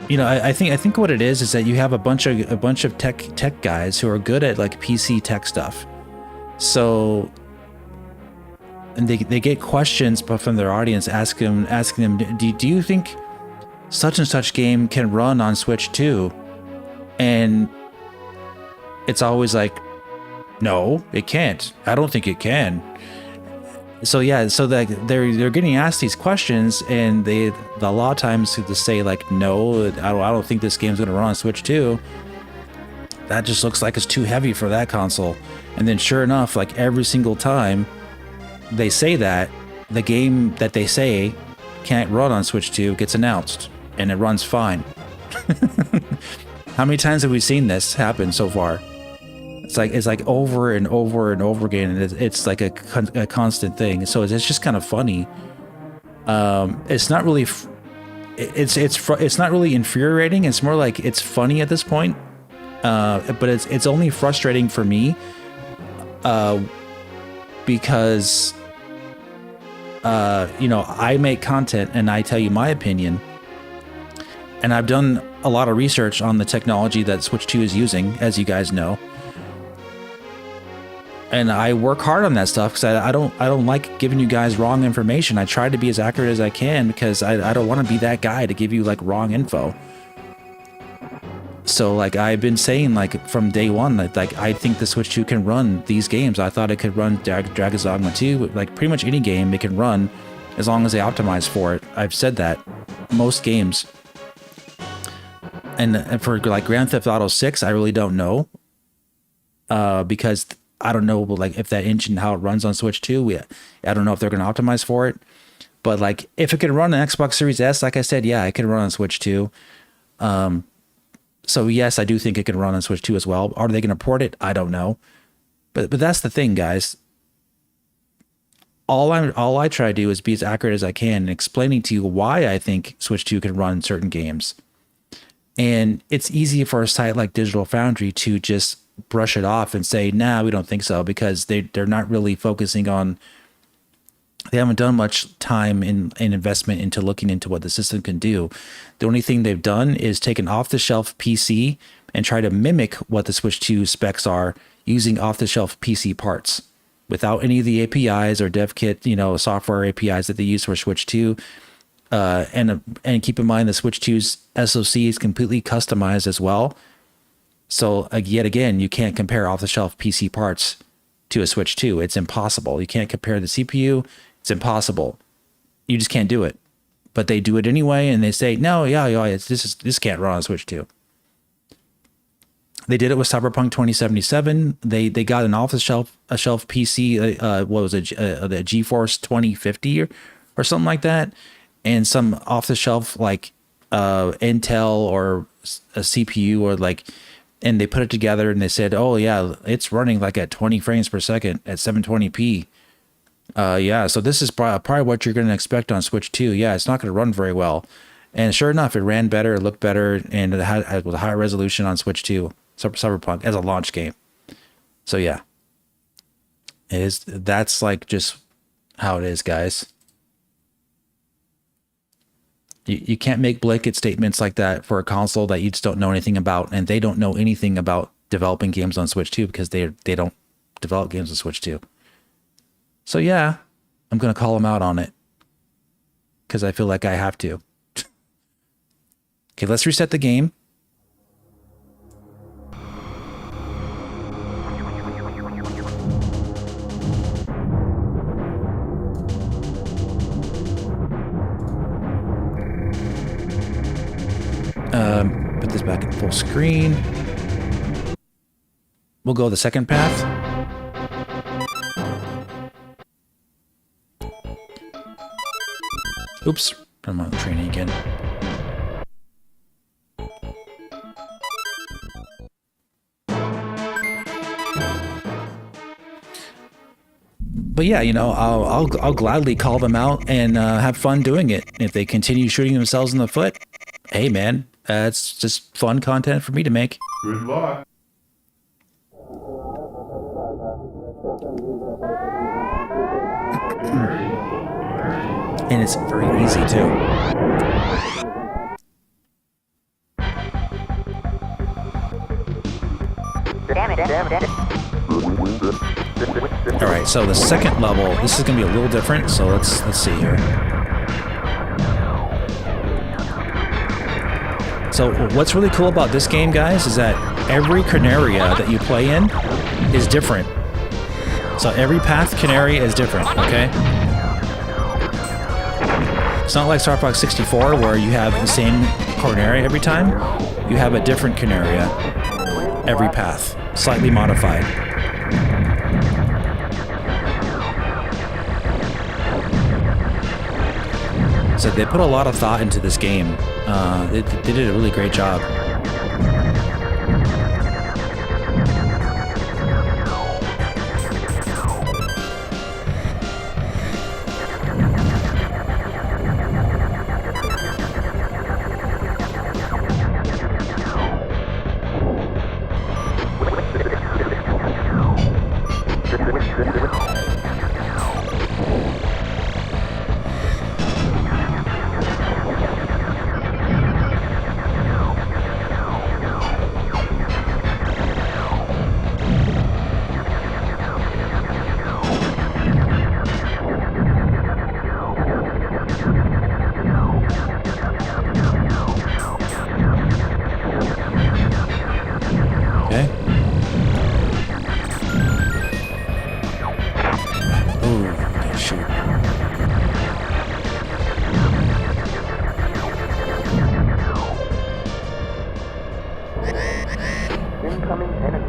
you know, I think what it is that you have a bunch of tech guys who are good at like PC tech stuff. So, and they get questions from their audience asking them, do you think such and such game can run on Switch 2? And it's always like, no, it can't. I don't think it can. So yeah, so that they're getting asked these questions, and a lot of times to say like, no, I don't think this game's gonna run on Switch 2. that just looks like it's too heavy for that console. And then sure enough, like every single time they say that, the game that they say can't run on Switch 2 gets announced, and it runs fine. How many times have we seen this happen so far? It's like over and over and over again, and it's like a constant thing. So it's just kind of funny. It's not really it's not really infuriating. It's more like it's funny at this point. But it's only frustrating for me because you know, I make content and I tell you my opinion, and I've done a lot of research on the technology that Switch 2 is using, as you guys know. And I work hard on that stuff because I don't like giving you guys wrong information. I try to be as accurate as I can because I don't want to be that guy to give you like wrong info. So like I've been saying like from day one that like I think the Switch 2 can run these games. I thought it could run Dragon's Dogma 2, like pretty much any game it can run as long as they optimize for it. I've said that most games. And for like Grand Theft Auto 6, I really don't know because I don't know like if that engine, how it runs on Switch 2. I don't know if they're going to optimize for it. But like if it can run an Xbox Series S, like I said, yeah, it can run on Switch 2. So yes, I do think it can run on Switch 2 as well. Are they going to port it? I don't know. But that's the thing, guys. All I try to do is be as accurate as I can in explaining to you why I think Switch 2 can run certain games. And it's easy for a site like Digital Foundry to just brush it off and say, nah, we don't think so, because they're not really focusing on, they haven't done much time in investment into looking into what the system can do. The only thing they've done is take an off-the-shelf PC and try to mimic what the Switch 2 specs are using off-the-shelf PC parts without any of the APIs or dev kit, you know, software APIs that they use for Switch 2. And keep in mind the Switch 2's SoC is completely customized as well. So yet again, you can't compare off-the-shelf PC parts to a Switch 2. It's impossible. You can't compare the CPU. It's impossible. You just can't do it. But they do it anyway, and they say, no, yeah, this can't run on Switch 2. They did it with Cyberpunk 2077. They got an off-the-shelf PC. What was it? The GeForce 2050 or something like that, and some off-the-shelf like Intel or a CPU or like. And they put it together and they said, oh yeah, it's running like at 20 frames per second at 720p. Yeah, so this is probably what you're going to expect on Switch 2. Yeah, it's not going to run very well. And sure enough, it ran better, it looked better, and it had with a higher resolution on Switch 2, Cyberpunk, as a launch game. So yeah, that's like just how it is, guys. You can't make blanket statements like that for a console that you just don't know anything about, and they don't know anything about developing games on Switch 2 because they don't develop games on Switch 2. So yeah, I'm going to call them out on it because I feel like I have to. Okay, let's reset the game. Put this back in full screen. We'll go the second path. Oops, I'm on training again. But yeah, you know, I'll gladly call them out and have fun doing it. If they continue shooting themselves in the foot, hey man, it's just fun content for me to make. Good luck. And it's very easy too. All right, so the second level, this is gonna be a little different. So let's see here. So what's really cool about this game, guys, is that every Canaria that you play in is different. So every path Canaria is different, okay? It's not like Star Fox 64 where you have the same Canaria every time. You have a different Canaria. every path, slightly modified. So they put a lot of thought into this game. They did a really great job.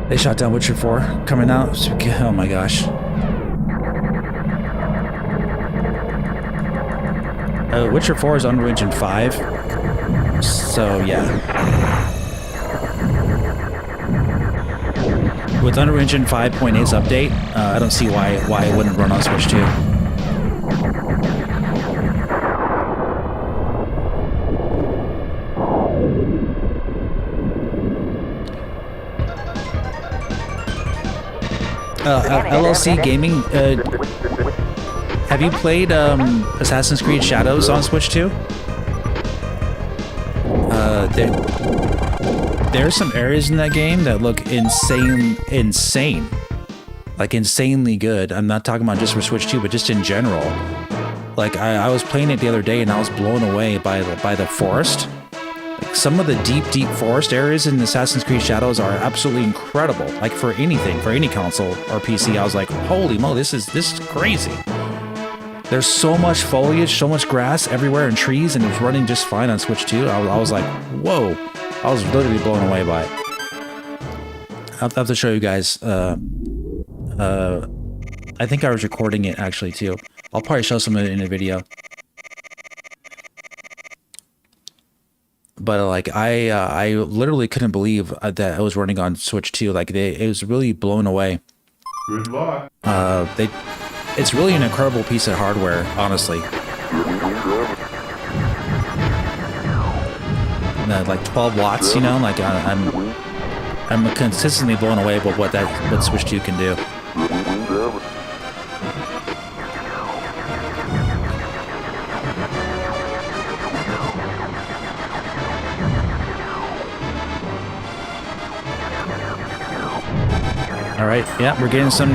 They shot down Witcher 4 coming out. Oh my gosh. Witcher 4 is Unreal Engine 5. So yeah. With Unreal Engine 5.8's update, I don't see why it wouldn't run on Switch 2. LLC Gaming, have you played Assassin's Creed Shadows on Switch 2? There's some areas in that game that look insane. Like insanely good. I'm not talking about just for Switch 2, but just in general. Like I was playing it the other day and I was blown away by the forest. Some of the deep forest areas in Assassin's Creed Shadows are absolutely incredible. Like for anything, for any console or PC, I was like, holy moly, this is crazy. There's so much foliage, so much grass everywhere and trees, and it was running just fine on Switch 2. I was like, whoa. I was literally blown away by it. I'll have to show you guys. I think I was recording it actually too. I'll probably show some of it in a video. But like I literally couldn't believe that I was running on Switch 2. Like it was really blown away. Good luck. It's really an incredible piece of hardware, honestly. Like 12 watts, you know. Like I'm consistently blown away by what Switch 2 can do. All right, yeah, we're getting some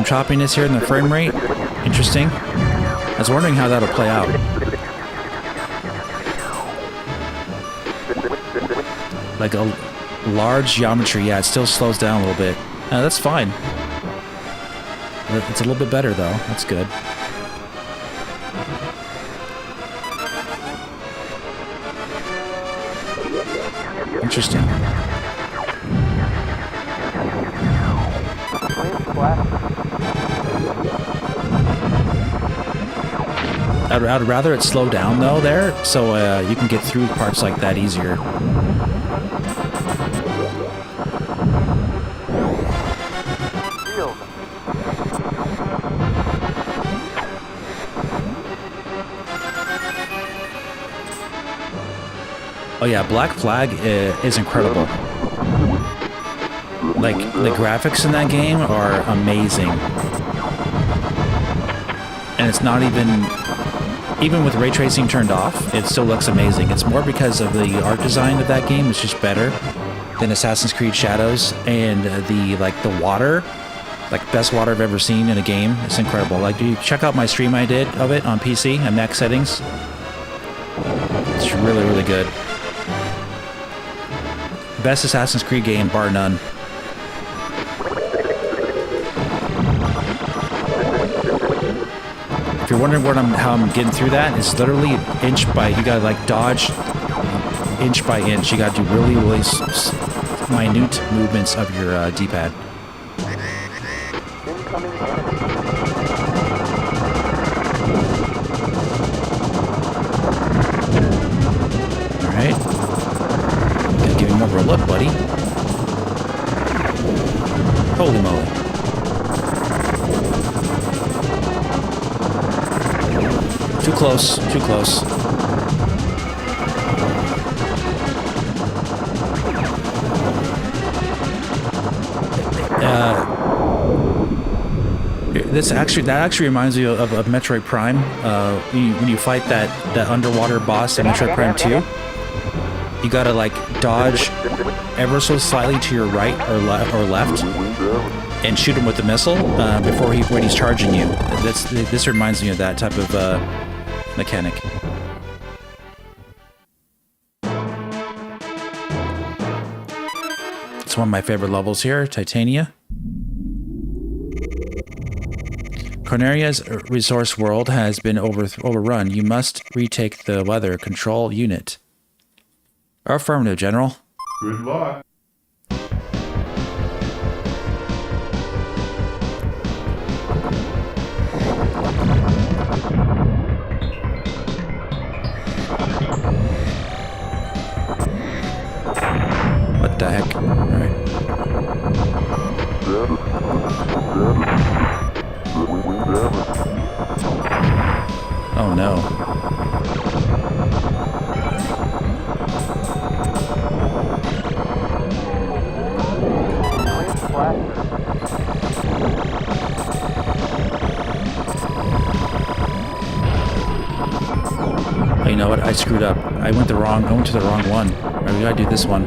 choppiness here in the frame rate. Interesting. I was wondering how that'll play out. Like a large geometry, yeah, it still slows down a little bit. That's fine. It's a little bit better though. That's good. Interesting. I'd rather it slow down though there, so you can get through parts like that easier. Oh yeah, Black Flag is incredible. Like, the graphics in that game are amazing. And it's not even with ray tracing turned off, it still looks amazing. It's more because of the art design of that game is just better than Assassin's Creed Shadows, and the water, like best water I've ever seen in a game. It's incredible. Like, you check out my stream I did of it on PC and max settings. It's really, really good. Best Assassin's Creed game, bar none. If you're wondering how I'm getting through that, it's literally inch by, you gotta like dodge inch by inch. You gotta do really, really minute movements of your D-pad. Alright. Gotta give him more of a look, buddy. Holy moly. Too close, too close. That actually reminds me of Metroid Prime. When you fight that underwater boss in Metroid Prime 2, you gotta like dodge ever so slightly to your right or left, and shoot him with the missile when he's charging you. This reminds me of that type of mechanic. It's one of my favorite levels here, Titania. Corneria's resource world has been overrun. You must retake the weather control unit. Affirmative, General. Good luck. What the heck? Alright. Oh no. Oh, you know what? I screwed up. I went to the wrong one. Alright, we gotta do this one.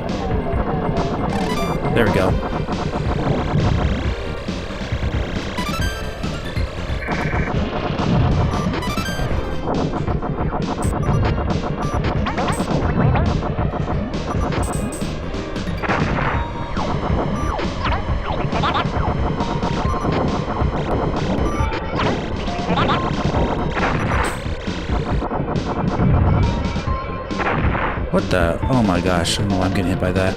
There we go. What the? Oh my gosh. I don't know why I'm getting hit by that.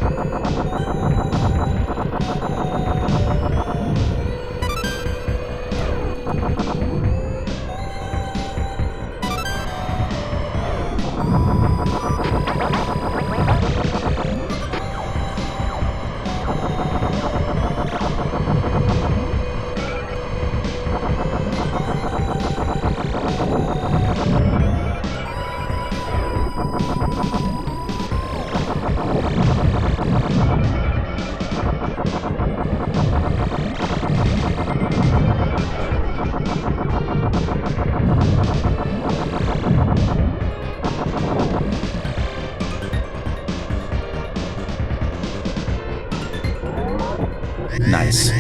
Nice.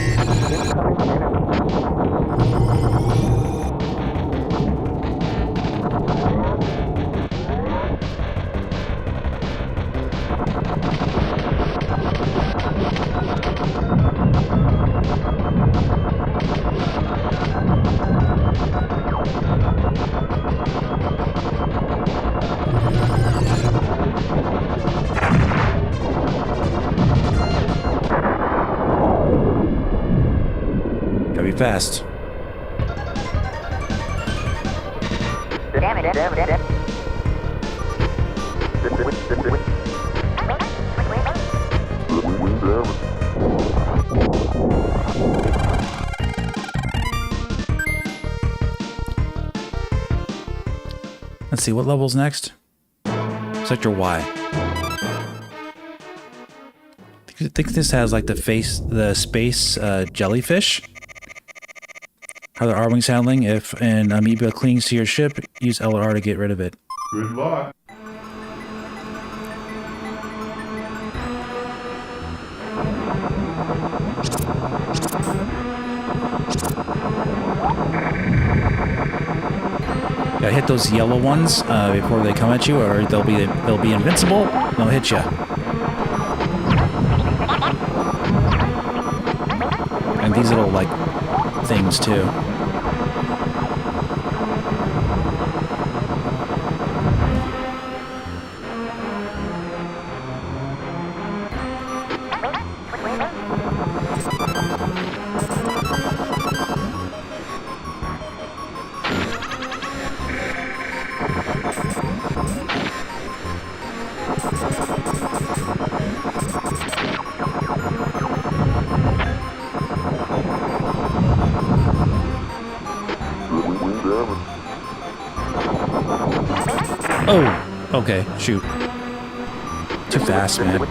Fast. Let's see, what level's next? Sector Y. I think this has like the space jellyfish. How the R-wings handling? If an amoeba clings to your ship, use LR to get rid of it. Good luck. Gotta hit those yellow ones before they come at you, or they'll be invincible. They'll hit you. And these little like things too. Oh, okay, shoot. Too fast, man.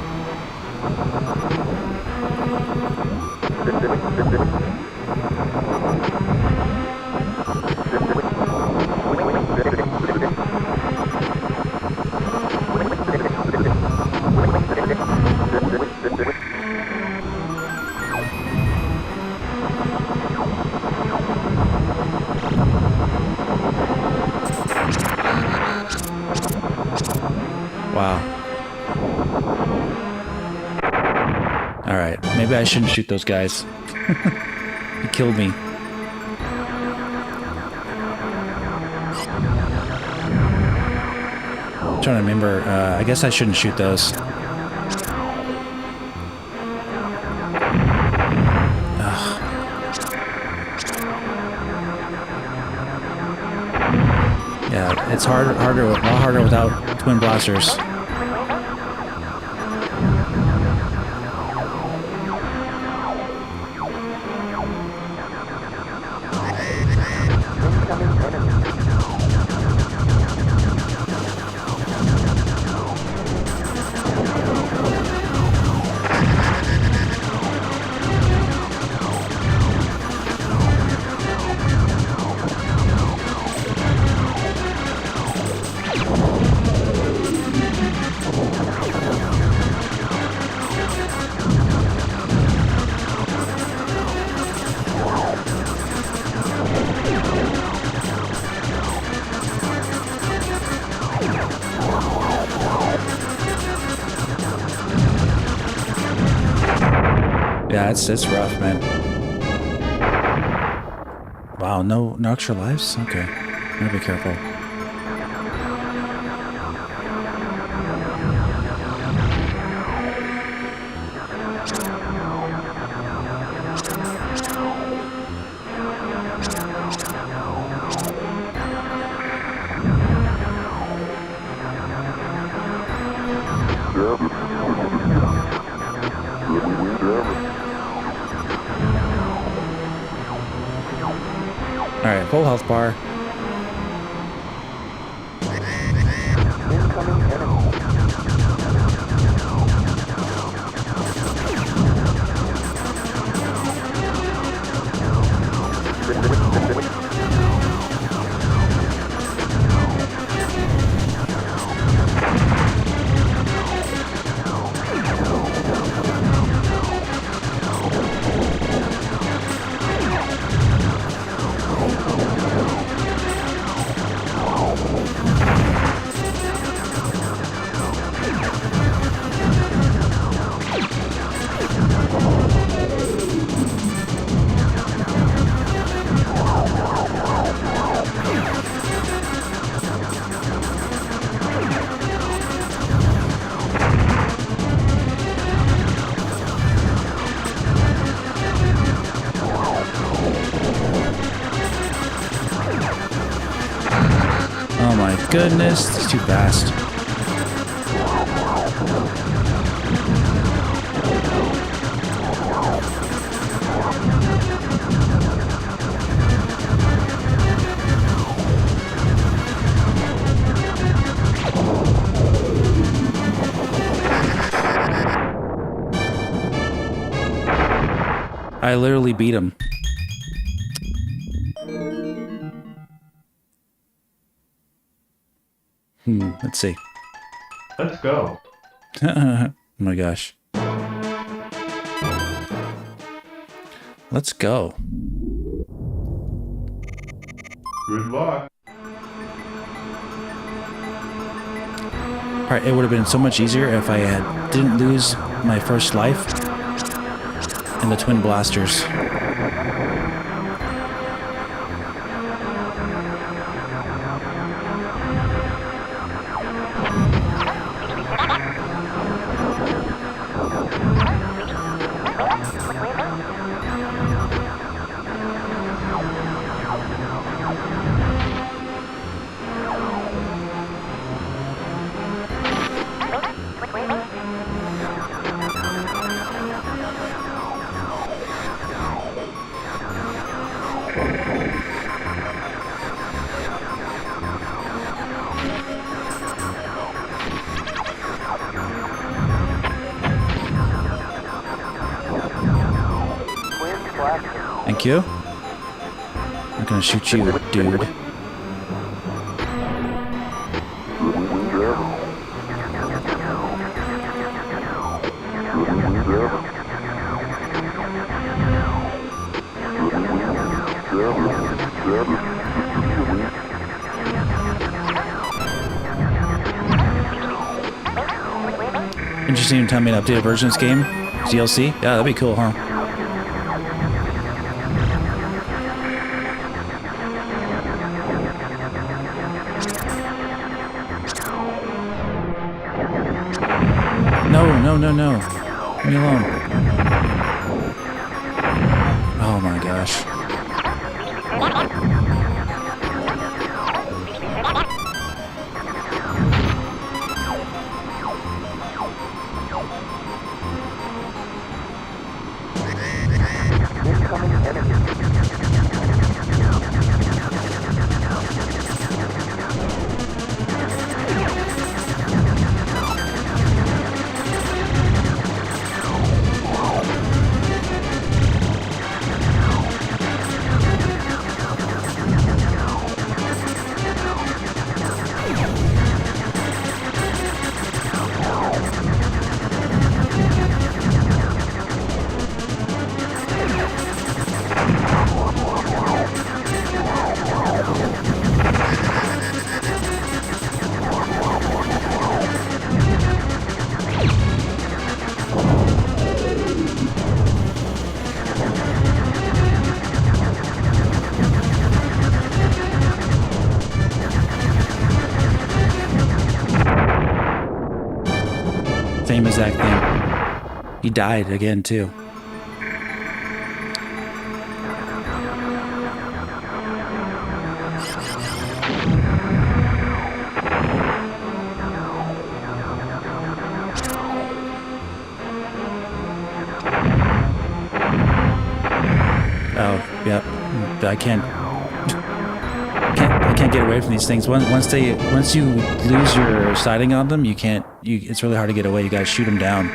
Wow. Alright, maybe I shouldn't shoot those guys. He killed me. I'm trying to remember. I guess I shouldn't shoot those. Ugh. Yeah, it's a lot harder without twin blasters. Yeah, it's rough, man. Wow, no extra lives? Okay. I'm gonna be careful. Alright, full health bar. Oh my goodness, it's too fast. I literally beat him. Let's see. Let's go. Oh my gosh. Let's go. Good luck. Alright, it would have been so much easier if I didn't lose my first life in the twin blasters. Thank you. I'm gonna shoot you, dude. Interesting to tell me an updated version of this game. DLC? Yeah, that'd be cool, huh? No. Leave me alone. Oh my gosh. Same exact thing. He died again too. Oh, yep. I can't get away from these things. Once you lose your sighting on them, it's really hard to get away. You gotta shoot them down.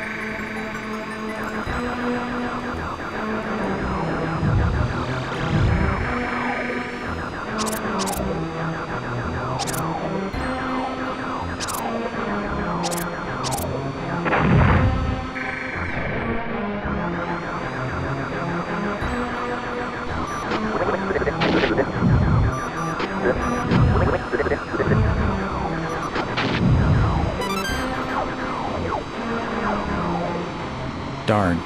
Darn.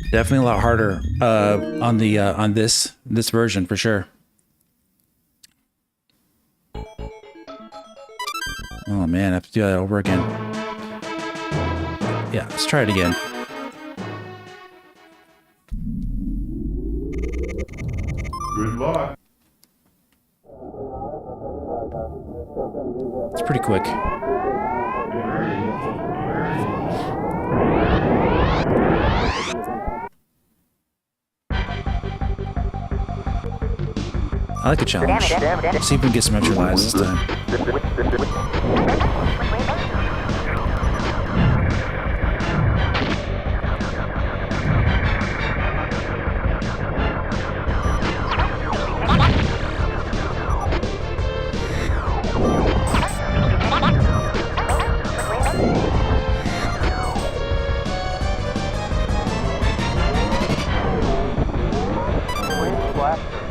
Definitely a lot harder on this version for sure. Oh man, I have to do that over again. Yeah, let's try it again. Good luck. It's pretty quick. I like a challenge. Let's see if we can get some extra lives this time. Blaster.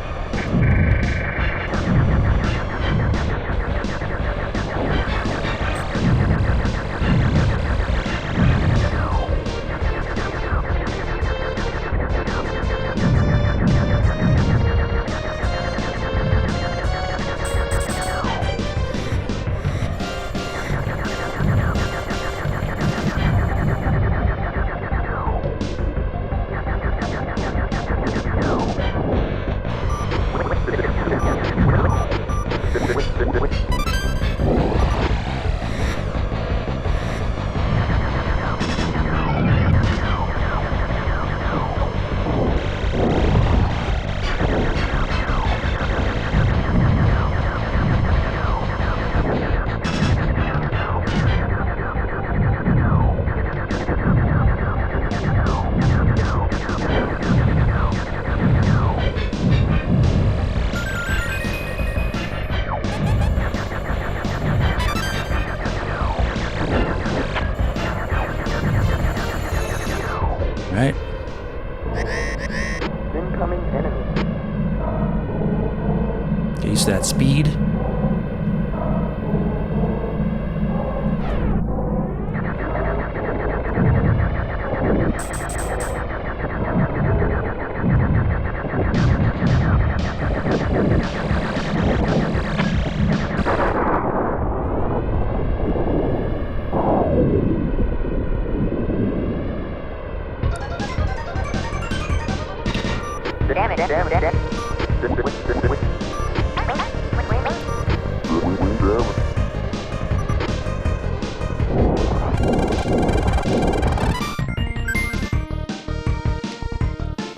Get used to that speed.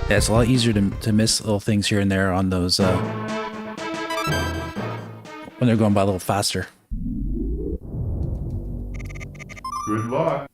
Yeah, it's a lot easier to miss little things here and there on those when they're going by a little faster. Good luck.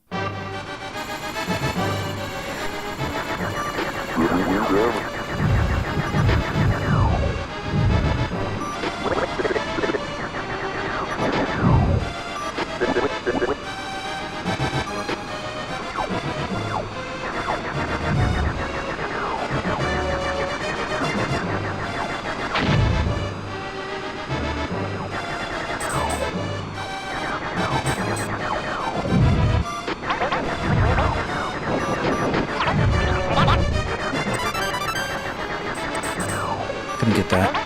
Couldn't get that.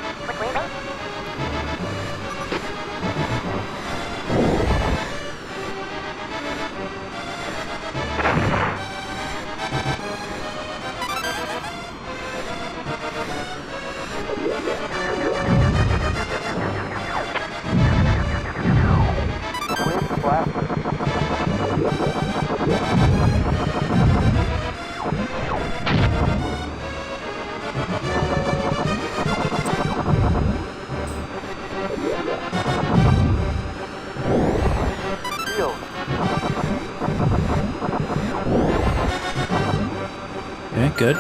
Okay, good.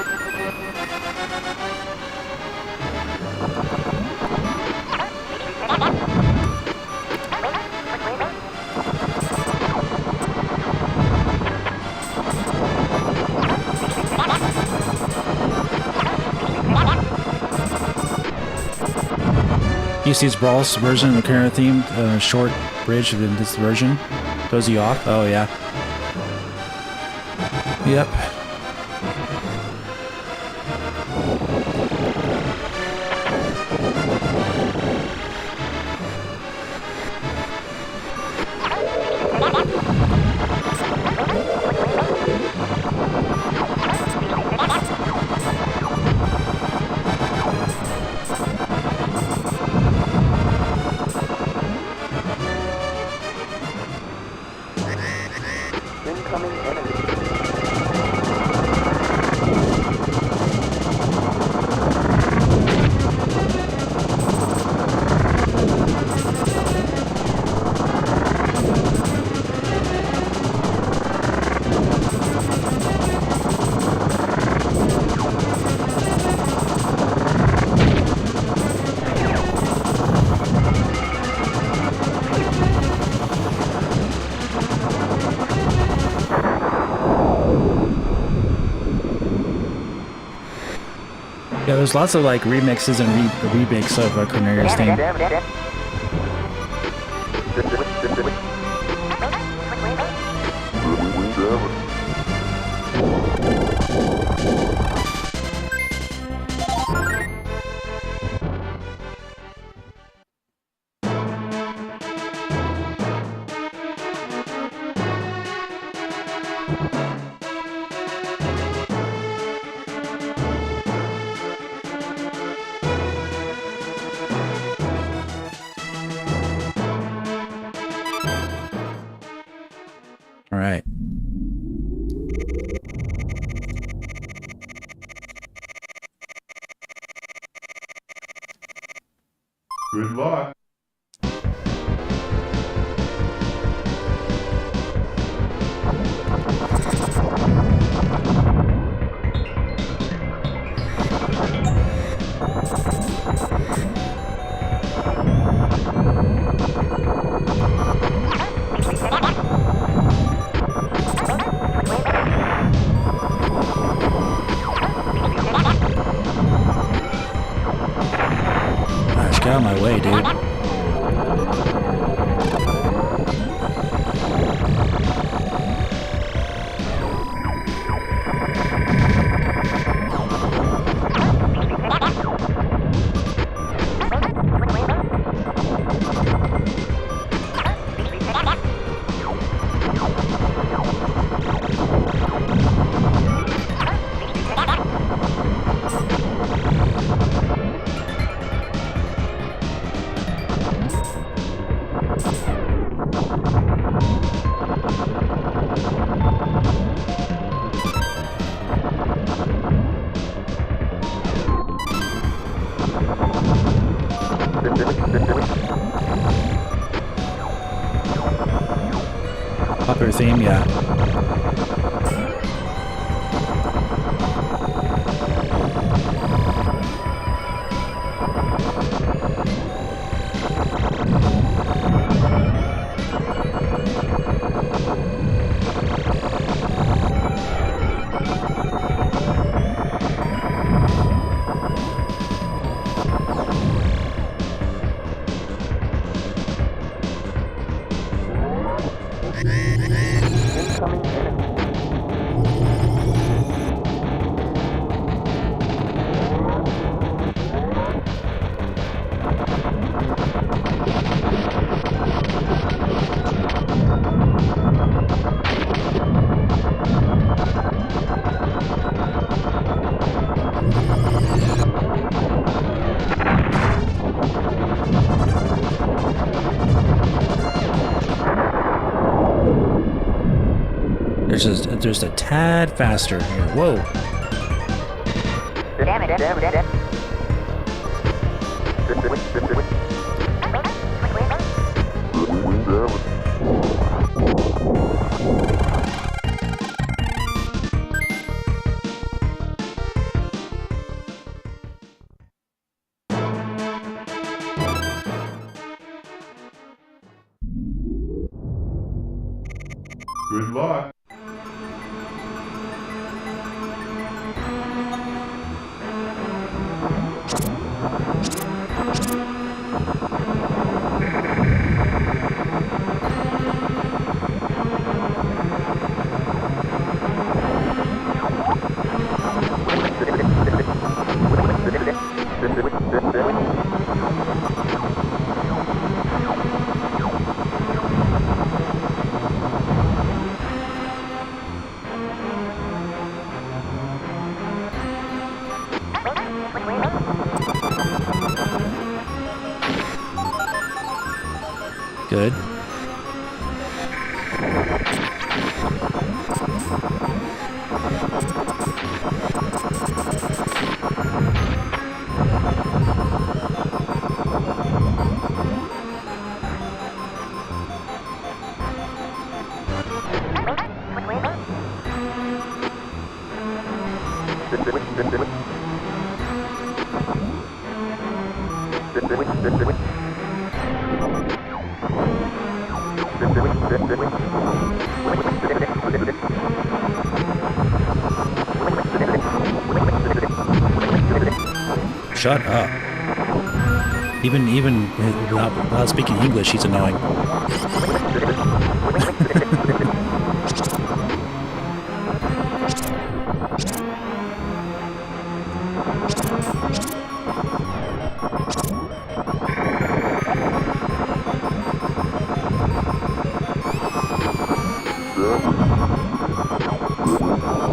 You see, Brawl's version of the current theme, short bridge in this version. Throws you off? Oh, yeah. Yep. Yeah, there's lots of like remixes and remakes of Cornelius theme. All right. Good luck. out of my way, dude. Popular theme, yeah. There's a tad faster here. Whoa. Damn it. Good luck. Good. Shut up. Even without speaking English, he's annoying.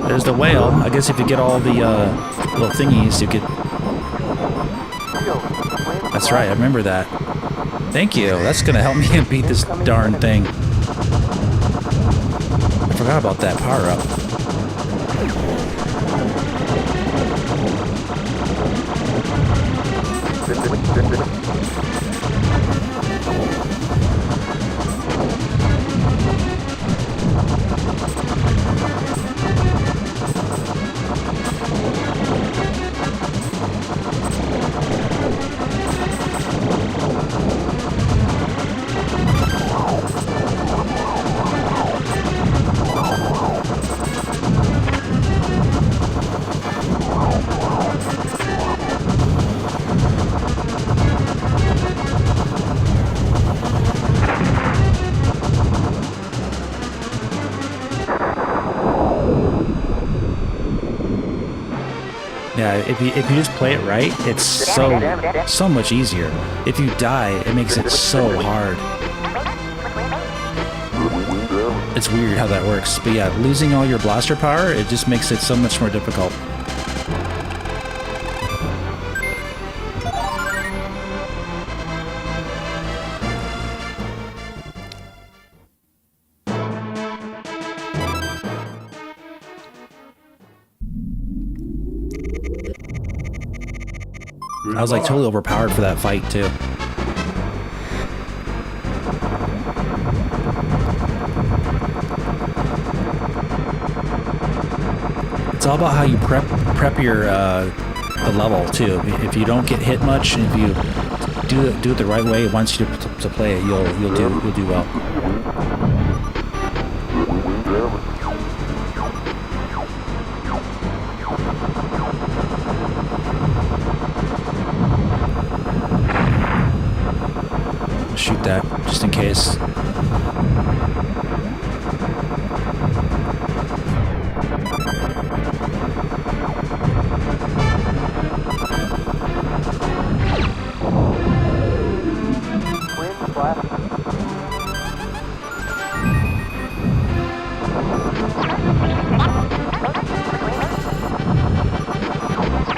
There's the whale. I guess if you get all the little thingies, you get... That's right, I remember that. Thank you. That's gonna help me beat this darn thing. I forgot about that power-up. Yeah, if you just play it right, it's so much easier. If you die, it makes it so hard. It's weird how that works. But yeah, losing all your blaster power, it just makes it so much more difficult. I was like totally overpowered for that fight too. It's all about how you prep your the level too. If you don't get hit much, and if you do it the right way, once you to play it, you'll do well. Shoot that just in case.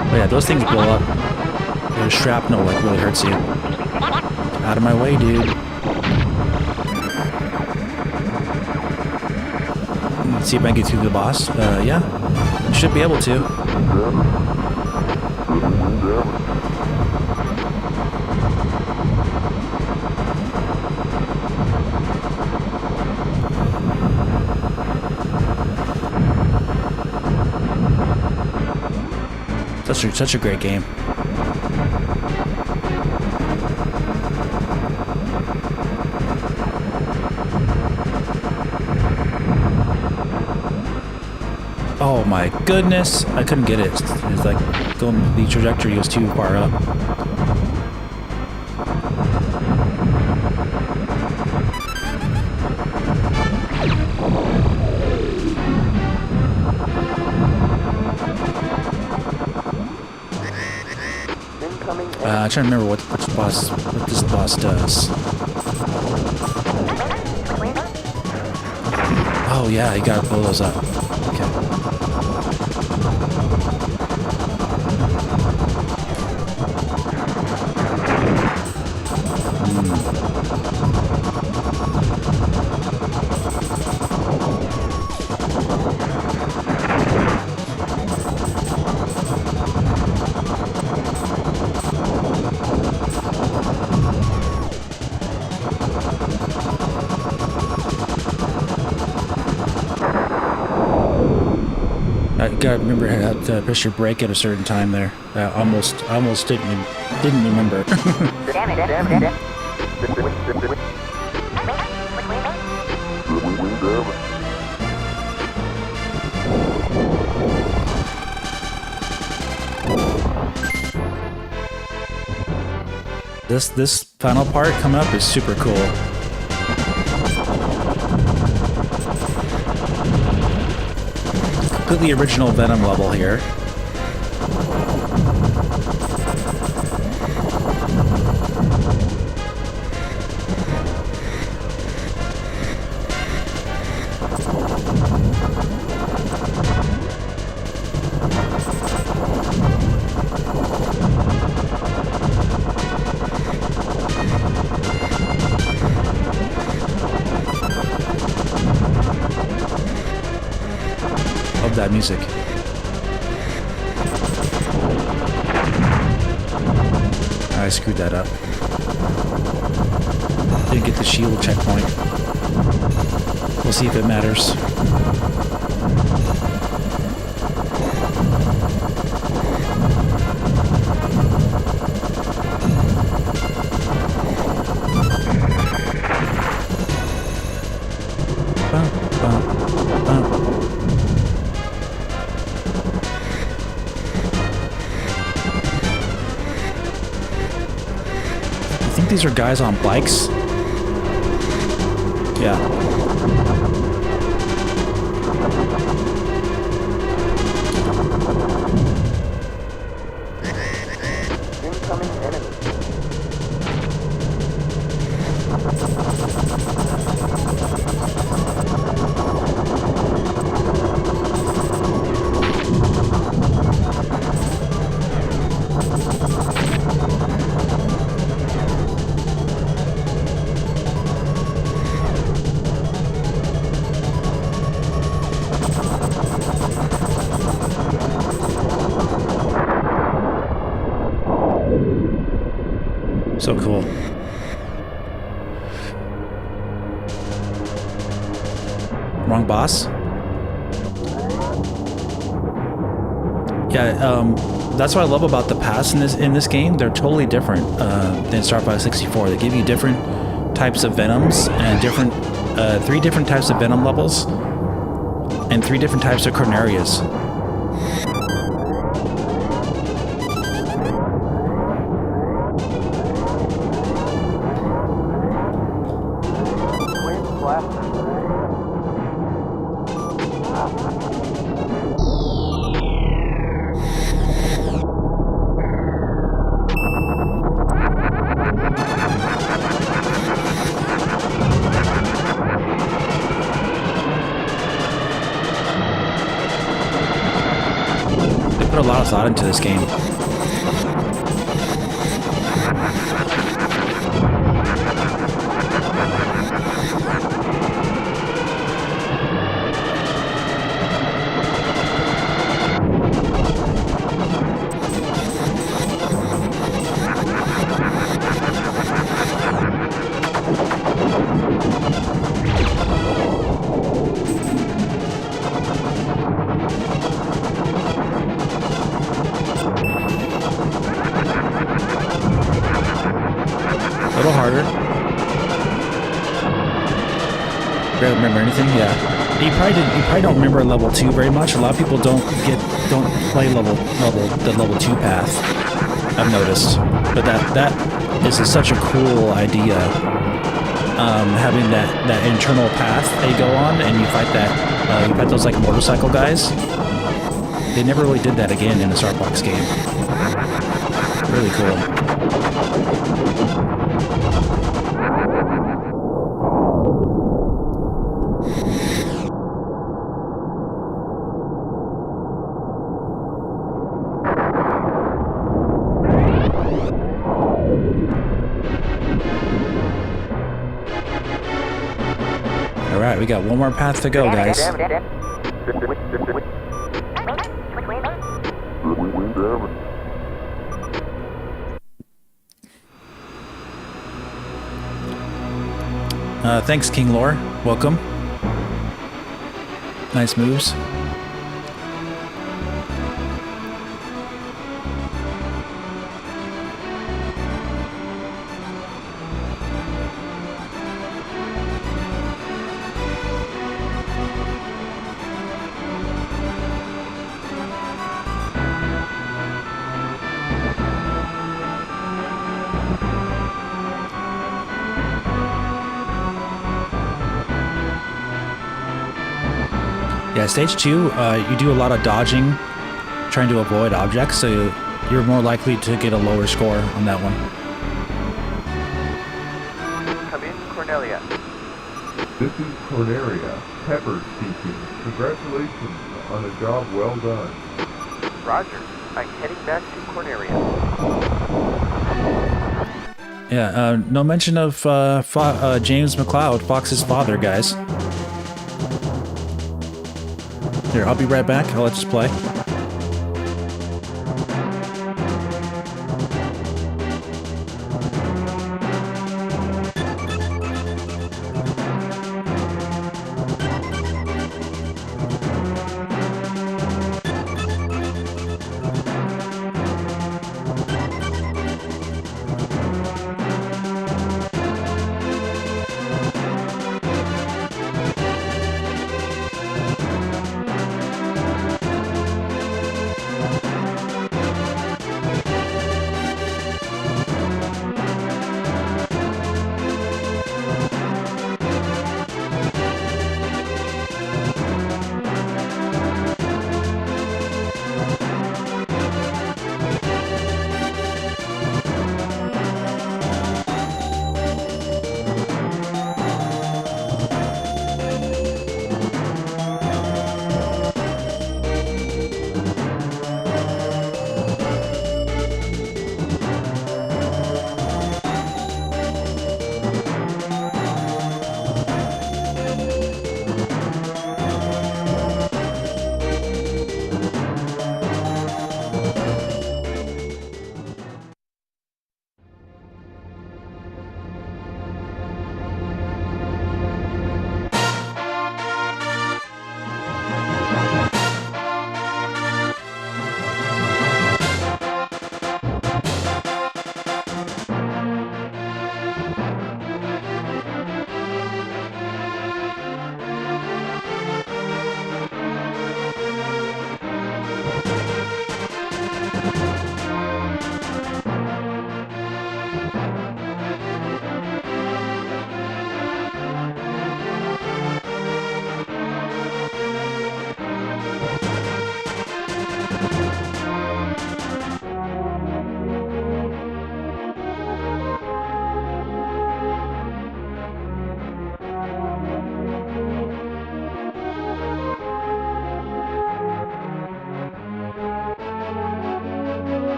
Oh yeah, those things blow up. The shrapnel like really hurts you. Out of my way, dude. Let's see if I can get through the boss. Yeah. Should be able to. Such a great game. Oh my goodness, I couldn't get it. It was like going, the trajectory was too far up. I'm trying to remember what this boss does. Oh yeah, you gotta blow those up. Okay. You gotta remember how to press your brake at a certain time there. I almost didn't remember. This final part coming up is super cool. Completely original Venom level here. Love that music. I screwed that up. Didn't get the shield checkpoint. We'll see if it matters. These are guys on bikes. Yeah. cool. Wrong boss? Yeah, that's what I love about the paths in this game. They're totally different than Star Fox 64. They give you different types of Venoms and different 3 different types of Venom levels and 3 different types of Cornerias. Put a lot of thought into this game. A little harder. Barely remember anything. Yeah, you probably don't remember level 2 very much. A lot of people don't play the level 2 path. I've noticed, but that is such a cool idea. Having that internal path they go on, and you fight those like motorcycle guys. They never really did that again in a Star Fox game. Really cool. Alright, we got one more path to go, guys. Thanks, King Lore. Welcome. Nice moves. Yeah, stage 2, you do a lot of dodging, trying to avoid objects, so you're more likely to get a lower score on that one. Come in, Cornelia. This is Cornelia, Pepper speaking. Congratulations on a job well done. Roger. I'm heading back to Cornelia. Yeah, no mention of James McLeod, Fox's father, guys. Here, I'll be right back. I'll let this play.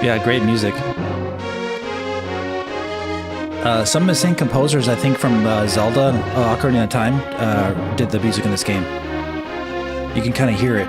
Yeah, great music. Some of the same composers, I think, from Zelda, Ocarina of Time, did the music in this game. You can kind of hear it.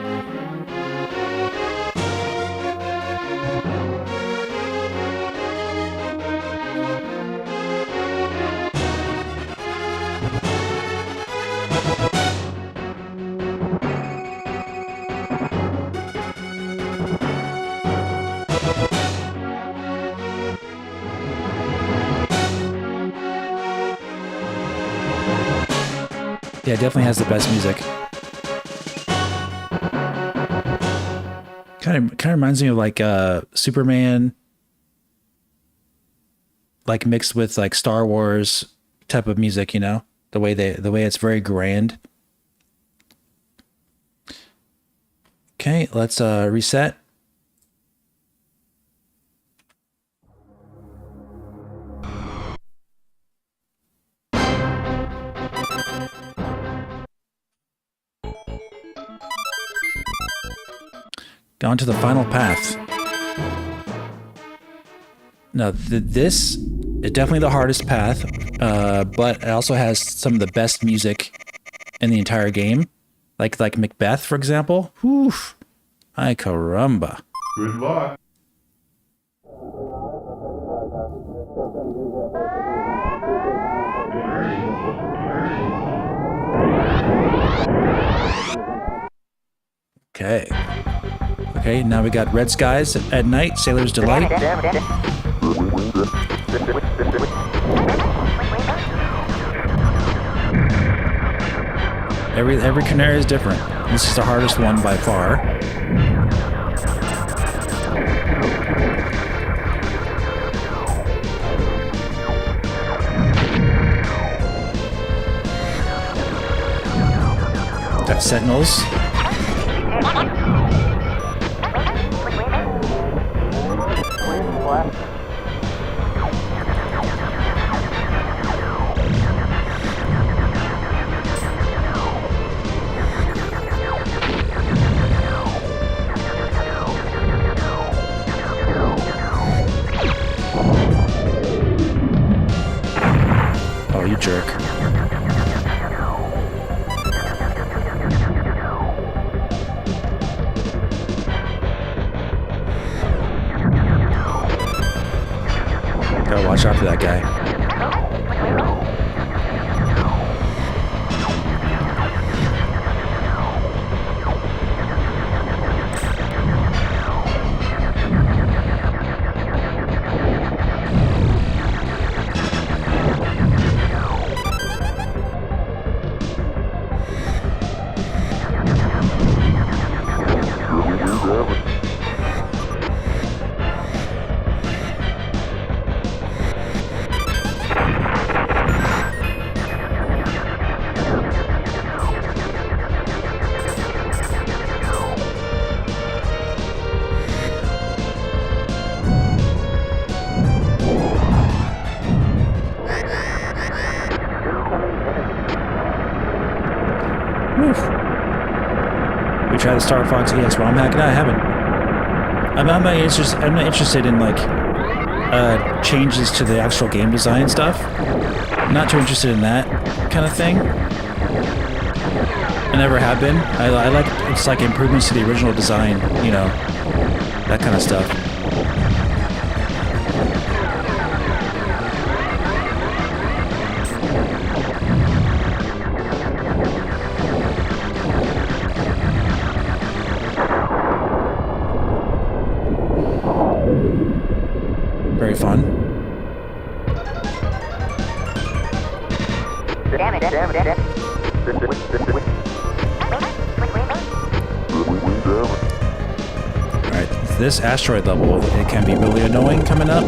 Yeah, it definitely has the best music. Kind of reminds me of like Superman, like mixed with like Star Wars type of music, you know? The way it's very grand. Okay, let's reset. Down to the final path. Now, this is definitely the hardest path, but it also has some of the best music in the entire game. Like Macbeth, for example. Whew. Ay caramba. Good luck. Okay. Okay, now we got Red Skies at Night, Sailor's Delight. Every canary is different. This is the hardest one by far. Got Sentinels. Oh, you jerk. Gotta watch out for that guy. We tried the Star Fox EX ROM hack? No, I haven't. I'm not interested in like changes to the actual game design stuff. I'm not too interested in that kind of thing. I never have been. I like it's like improvements to the original design, you know, that kind of stuff. Very fun. Alright, this asteroid level, it can be really annoying coming up.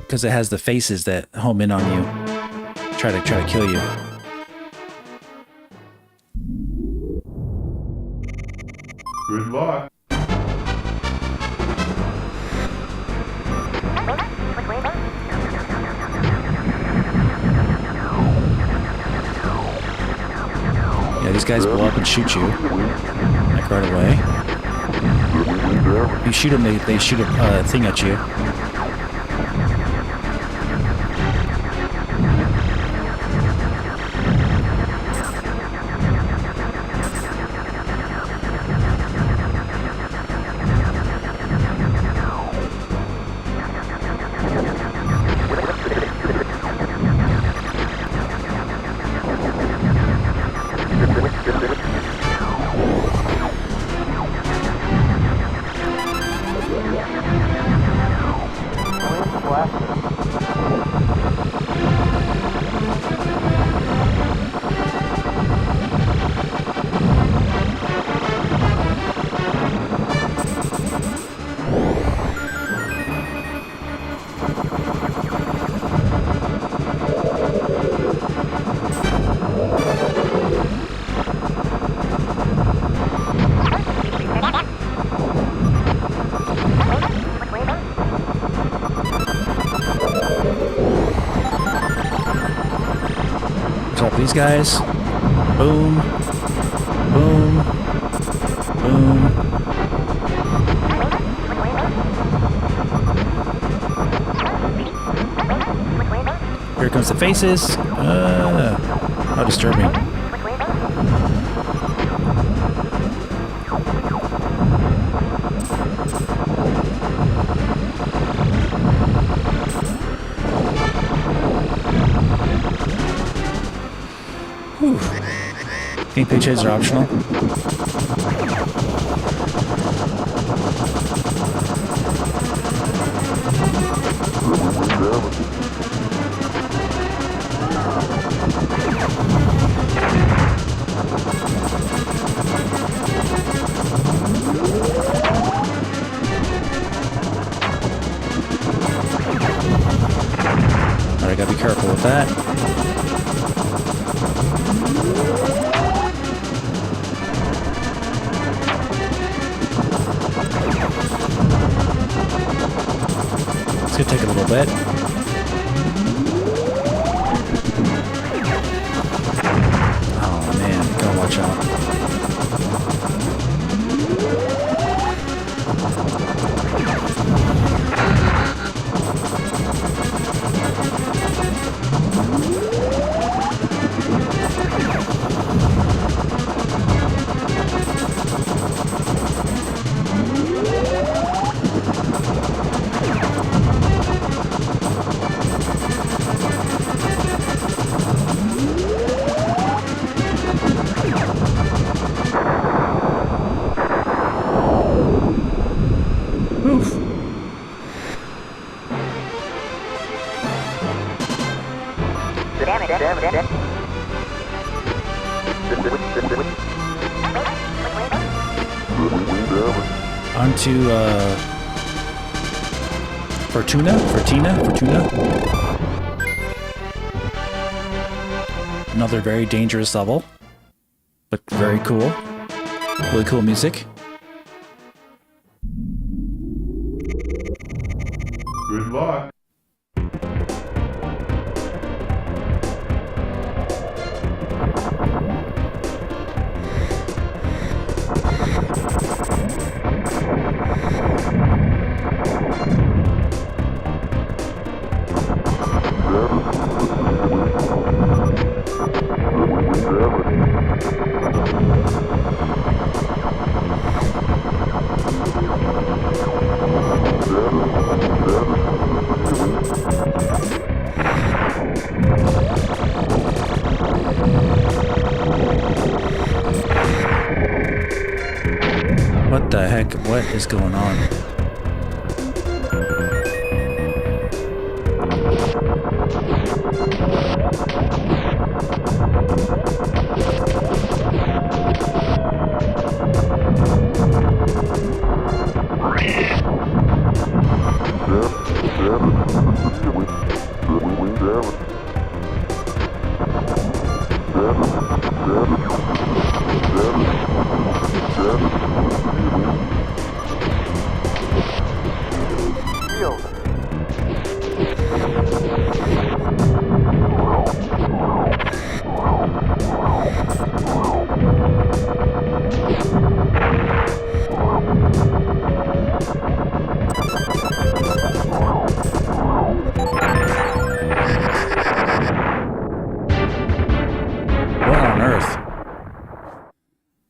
Because it has the faces that home in on you. Try to kill you. Good luck. Yeah, these guys blow up and shoot you. Like right away. You shoot them, they shoot a thing at you. These guys. Boom. Boom. Boom. Here comes the faces. How disturbing. Gameplay changes are optional. Alright, gotta be careful with that. Take a little bit. Oh man, gotta watch out. Onto Fortuna. Another very dangerous level, but very cool. Really cool music. Good luck. What is going on?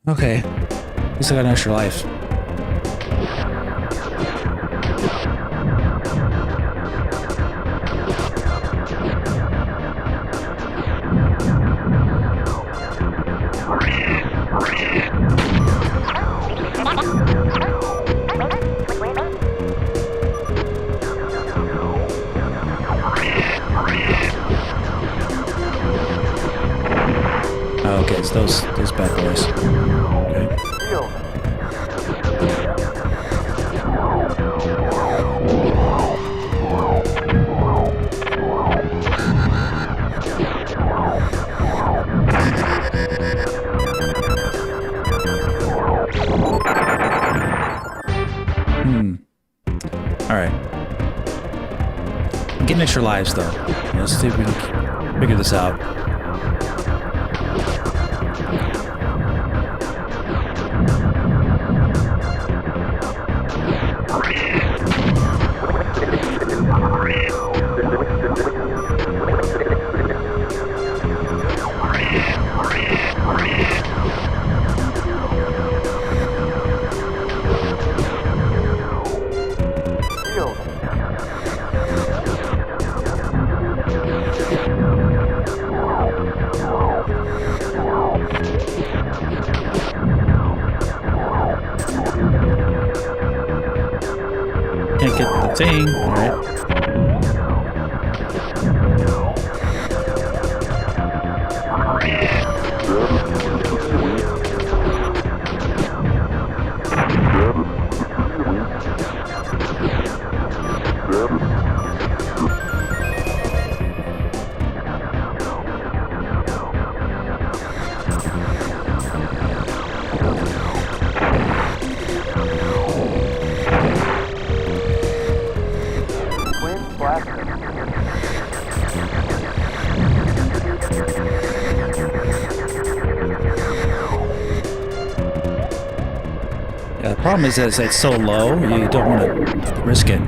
Okay. At least I got an extra life. Oh, okay, it's those bad boys. Okay. Alright. I'm getting extra lives, though. Let's see if we can figure this out. Can't get the thing. Alright. Yeah, the problem is that it's so low, you don't want to risk it.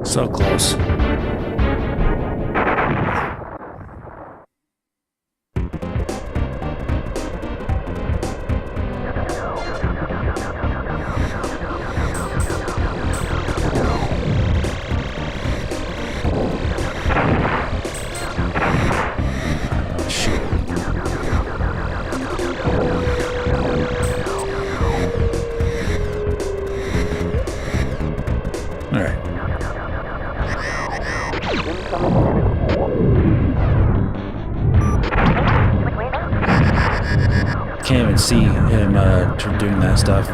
So close. Can't even see him doing that stuff.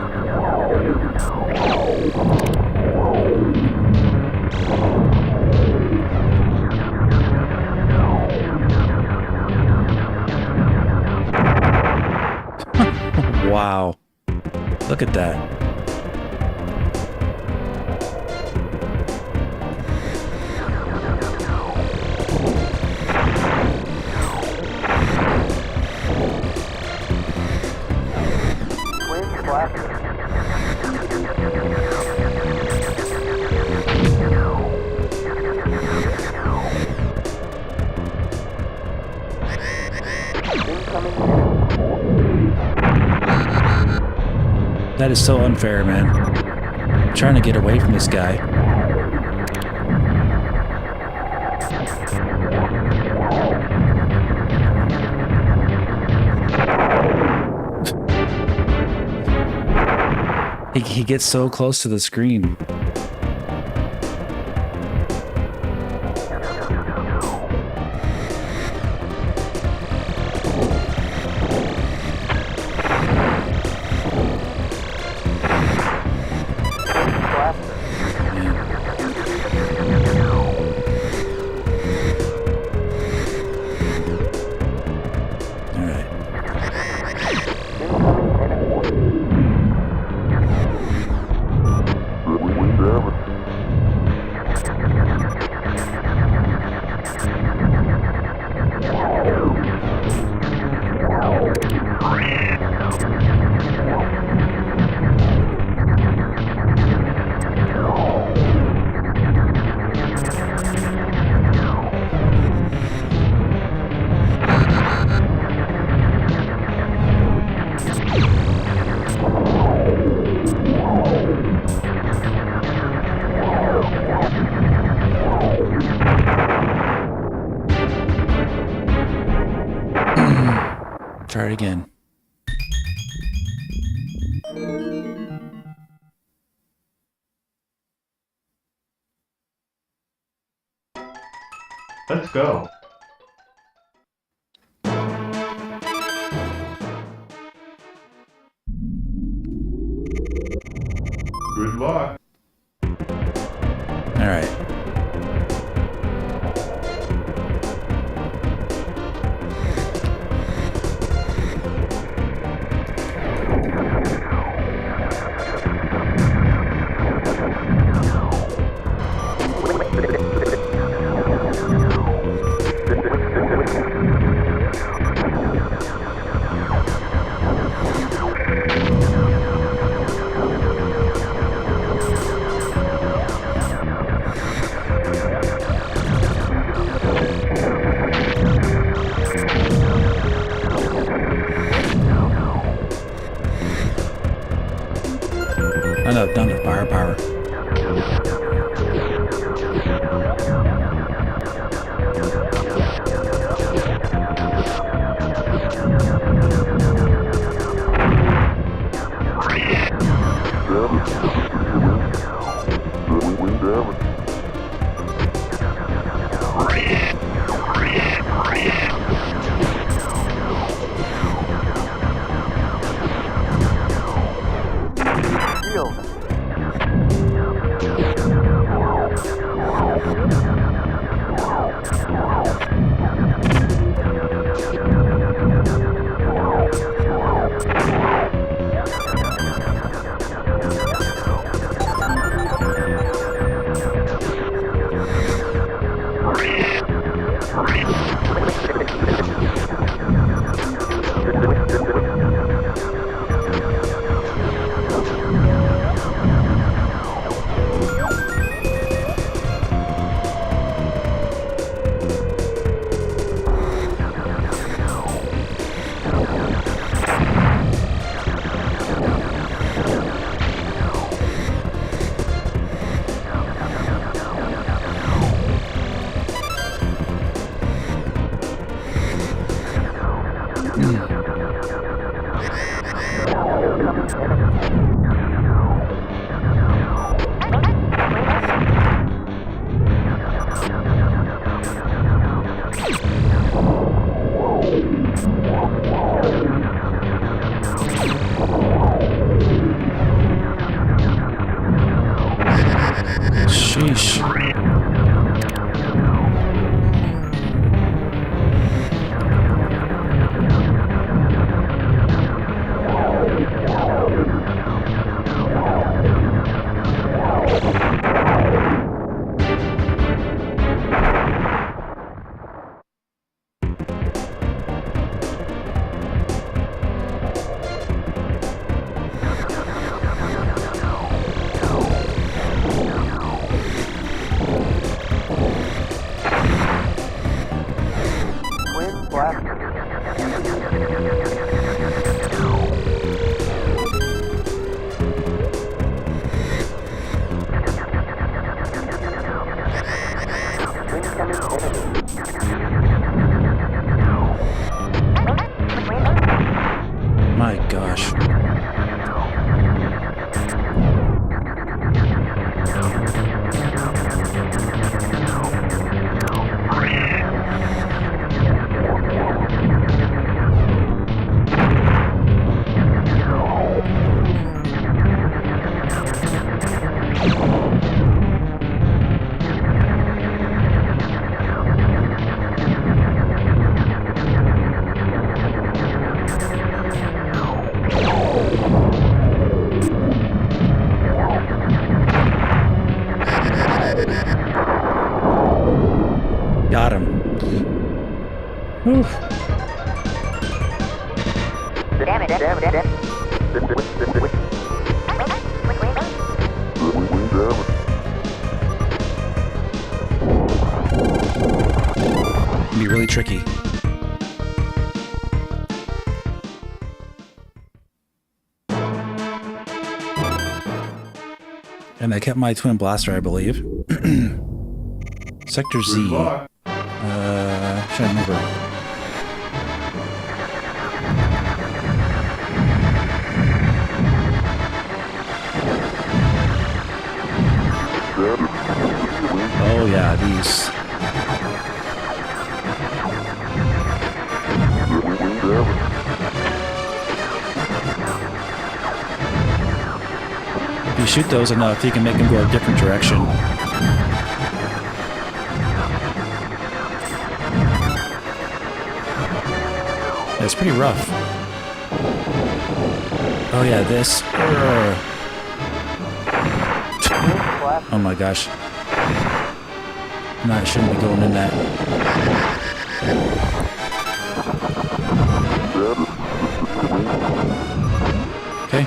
Wow. Look at that. That is so unfair, man. I'm trying to get away from this guy. He gets so close to the screen. Try it again. Let's go. Good luck. All right. Oh no, down to firepower. Sheesh. My gosh. Got him. Whew. Be really tricky. And I kept my twin blaster, I believe. Sector Z. Trying to remember. Oh yeah, these. If you shoot those enough, you can make them go a different direction. It's pretty rough. Oh yeah, this. Oh my gosh. No, I shouldn't be going in that. Okay.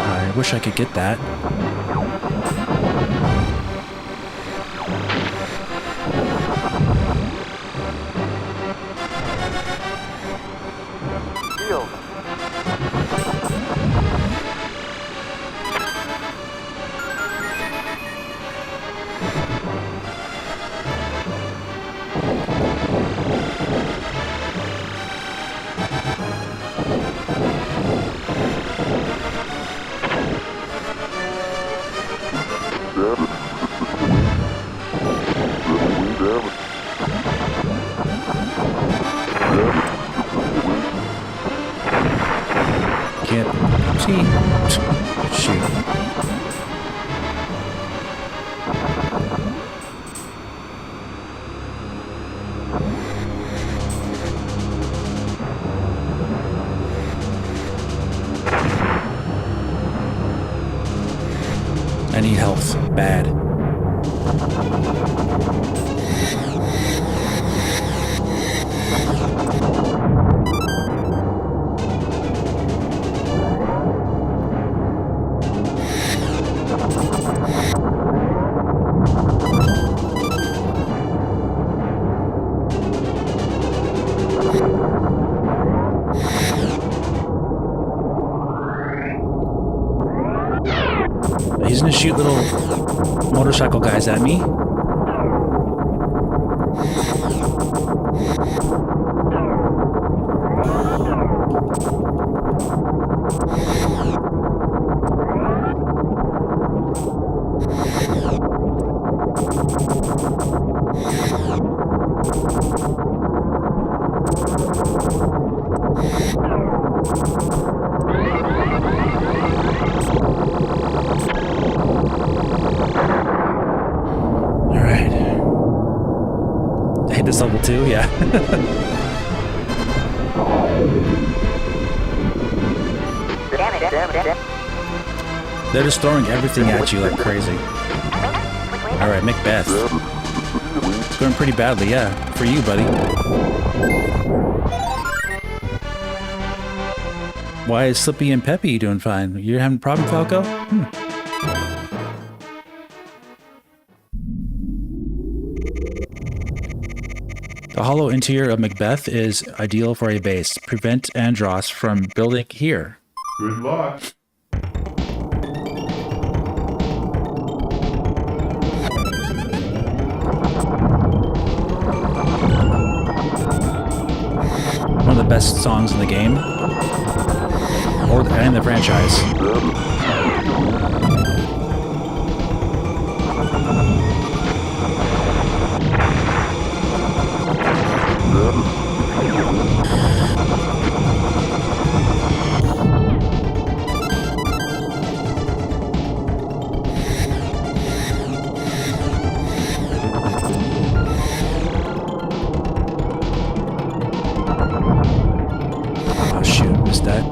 I wish I could get that. I need health. Bad. He's gonna shoot little motorcycle guys at me. This level 2, yeah. They're just throwing everything at you like crazy. Alright, Macbeth. It's going pretty badly, yeah. For you, buddy. Why is Slippy and Peppy doing fine? You're having a problem, Falco? The hollow interior of Macbeth is ideal for a base. Prevent Andros from building here. Good luck. One of the best songs in the game, and the franchise. Oh shoot, missed that.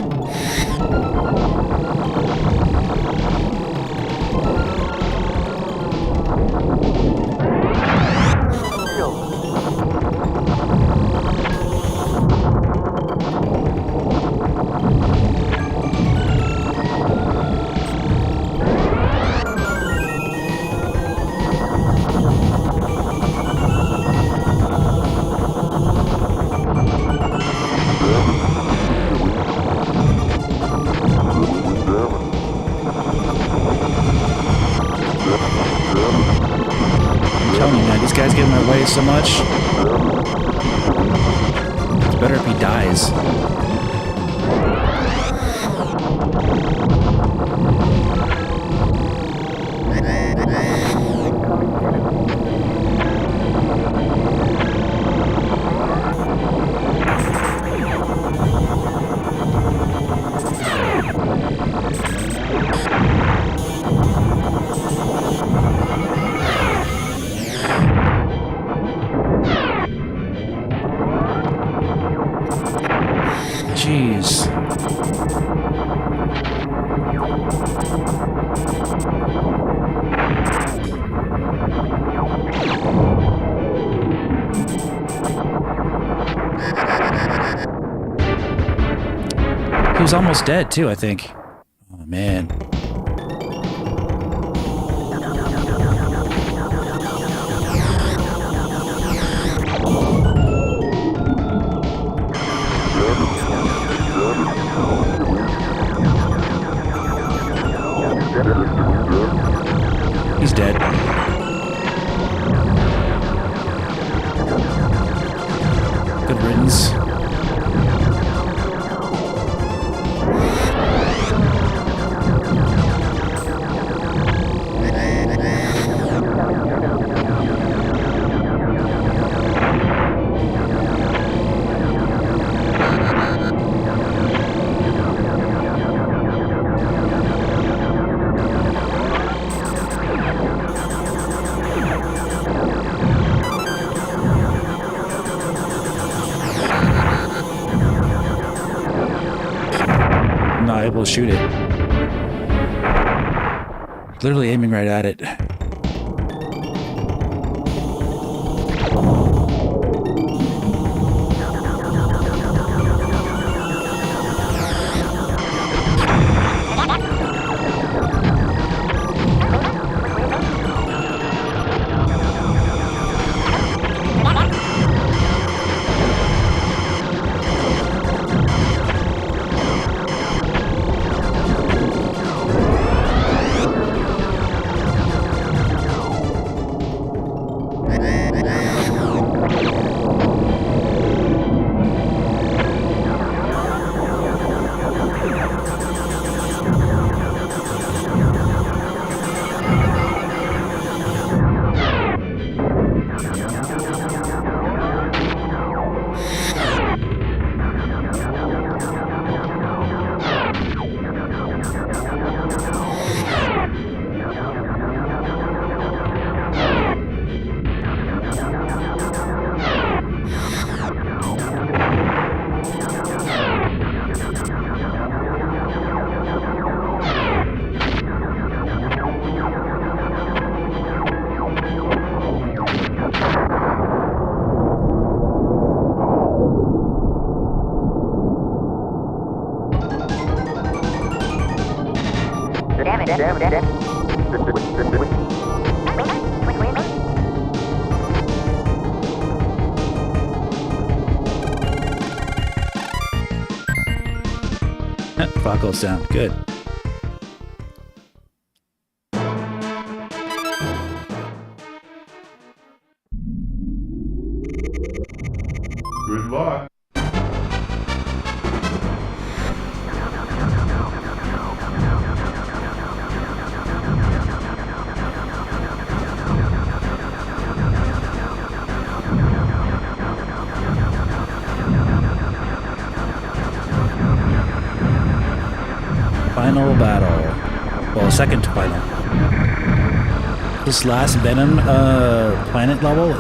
Guy's getting in my way so much. It's better if he dies. Jeez. He was almost dead too, I think. Oh man. He's dead. Good riddance. Able to shoot it. Literally aiming right at it. fog goes down. Good. Good luck. Final battle. Well, second final. This last Venom planet level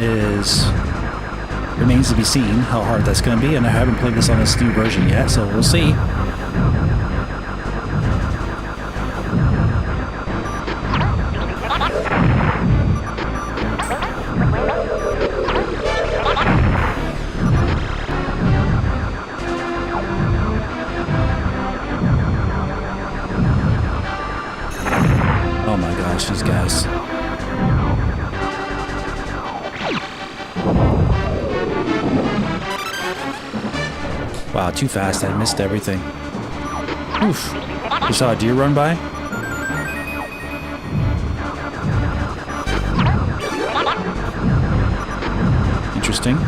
remains to be seen how hard that's going to be, and I haven't played this on this new version yet, so we'll see. Oh my gosh, these guys. Wow, too fast. I missed everything. Oof. You saw a deer run by? Interesting.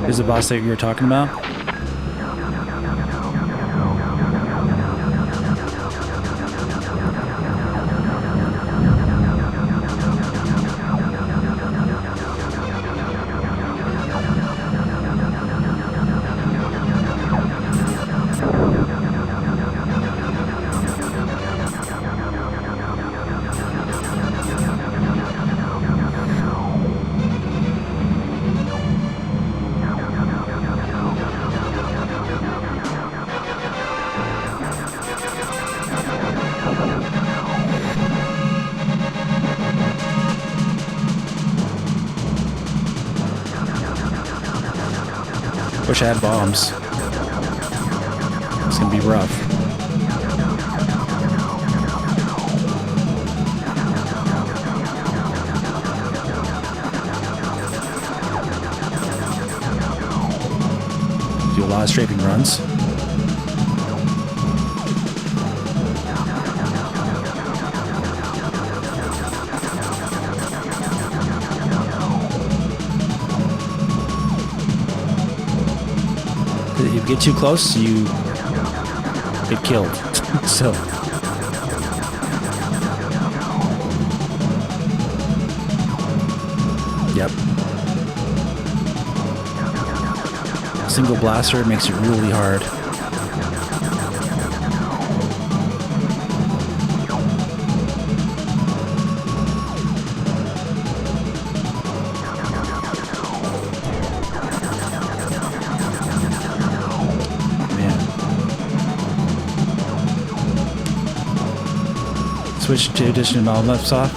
Is the boss that you were talking about? Wish I had bombs. It's gonna be rough. Do a lot of strafing runs. If you get too close, you get killed. So. Yep. Single blaster makes it really hard. Switch to edition and all left off.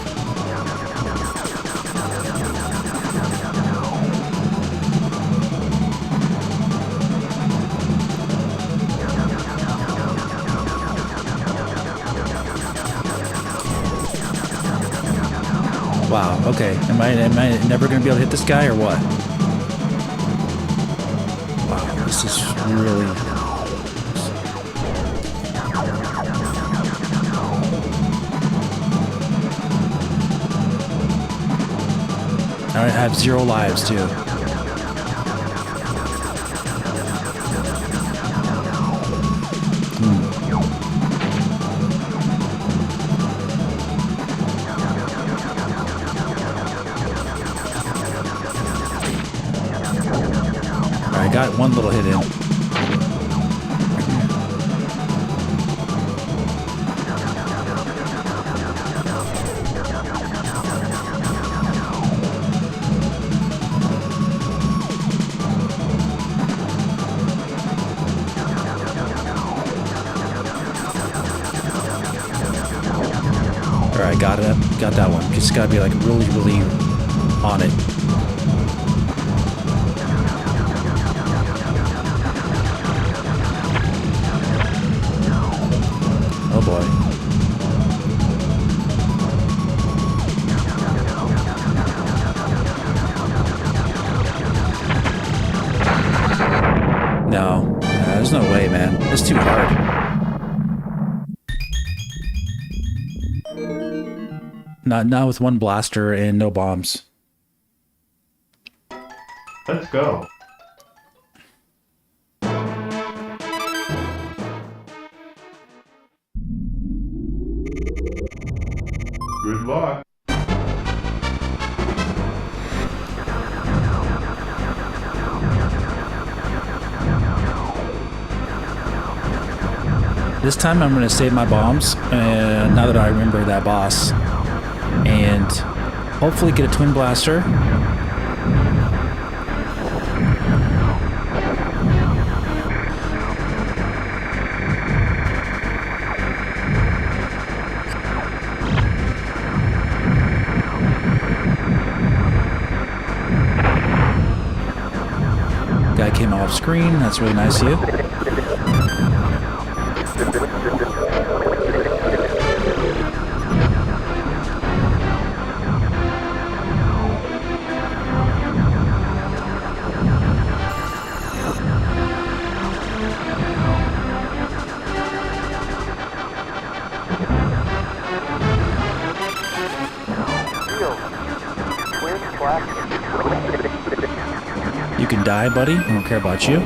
Wow, okay. Am I never gonna be able to hit this guy or what? Wow, this is really... I have 0 lives too. I got one little hit in. Alright, got it. Got that one. Just gotta be like really, really on it. Oh boy. No. Yeah, there's no way, man. It's too hard. Not with one blaster and no bombs. Let's go. Good luck. This time I'm going to save my bombs, now that I remember that boss. And hopefully get a twin blaster. Guy came off screen, that's really nice of you. You can die, buddy. I don't care about you.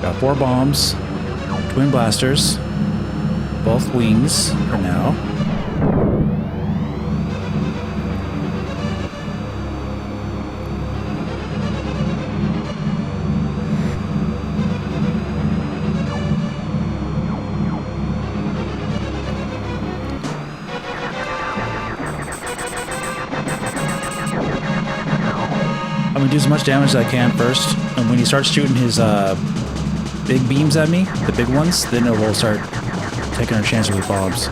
Got 4 bombs, twin blasters, both wings for now. I'm gonna do as much damage as I can first, and when he starts shooting his big beams at me, the big ones, then it will start taking our chances with bombs.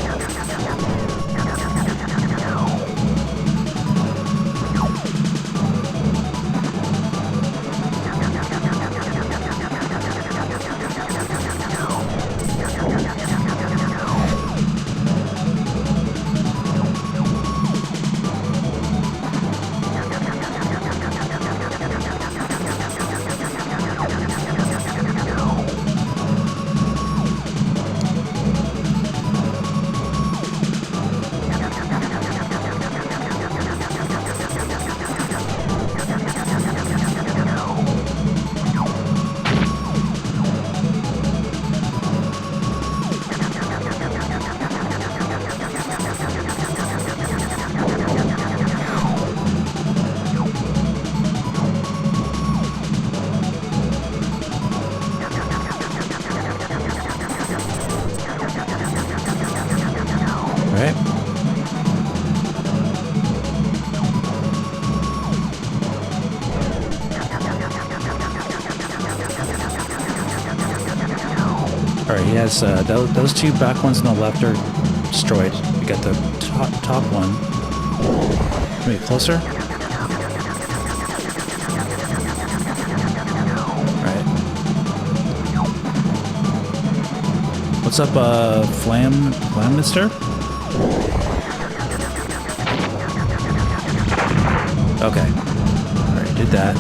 Right. Alright, he has those 2 back ones on the left are destroyed. We got the top one. Can we get closer? Alright. What's up, Flam Mister? Okay. Alright, did that.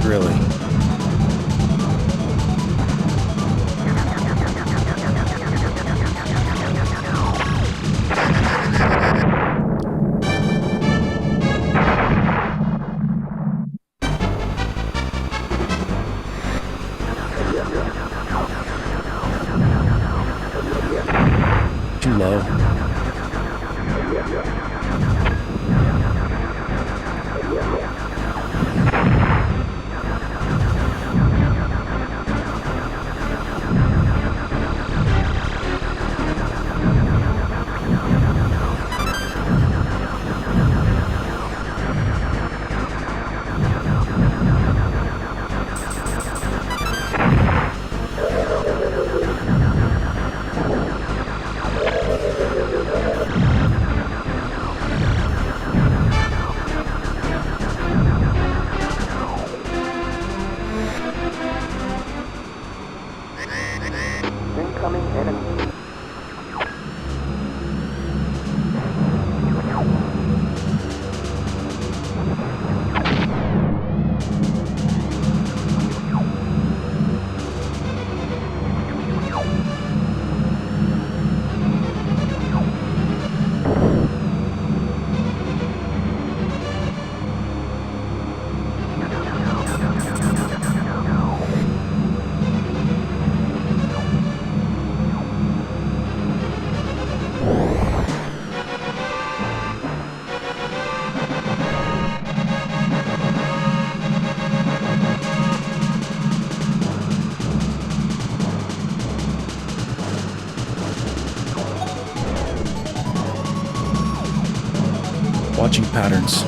Really? Too low. Incoming enemy. Watching patterns.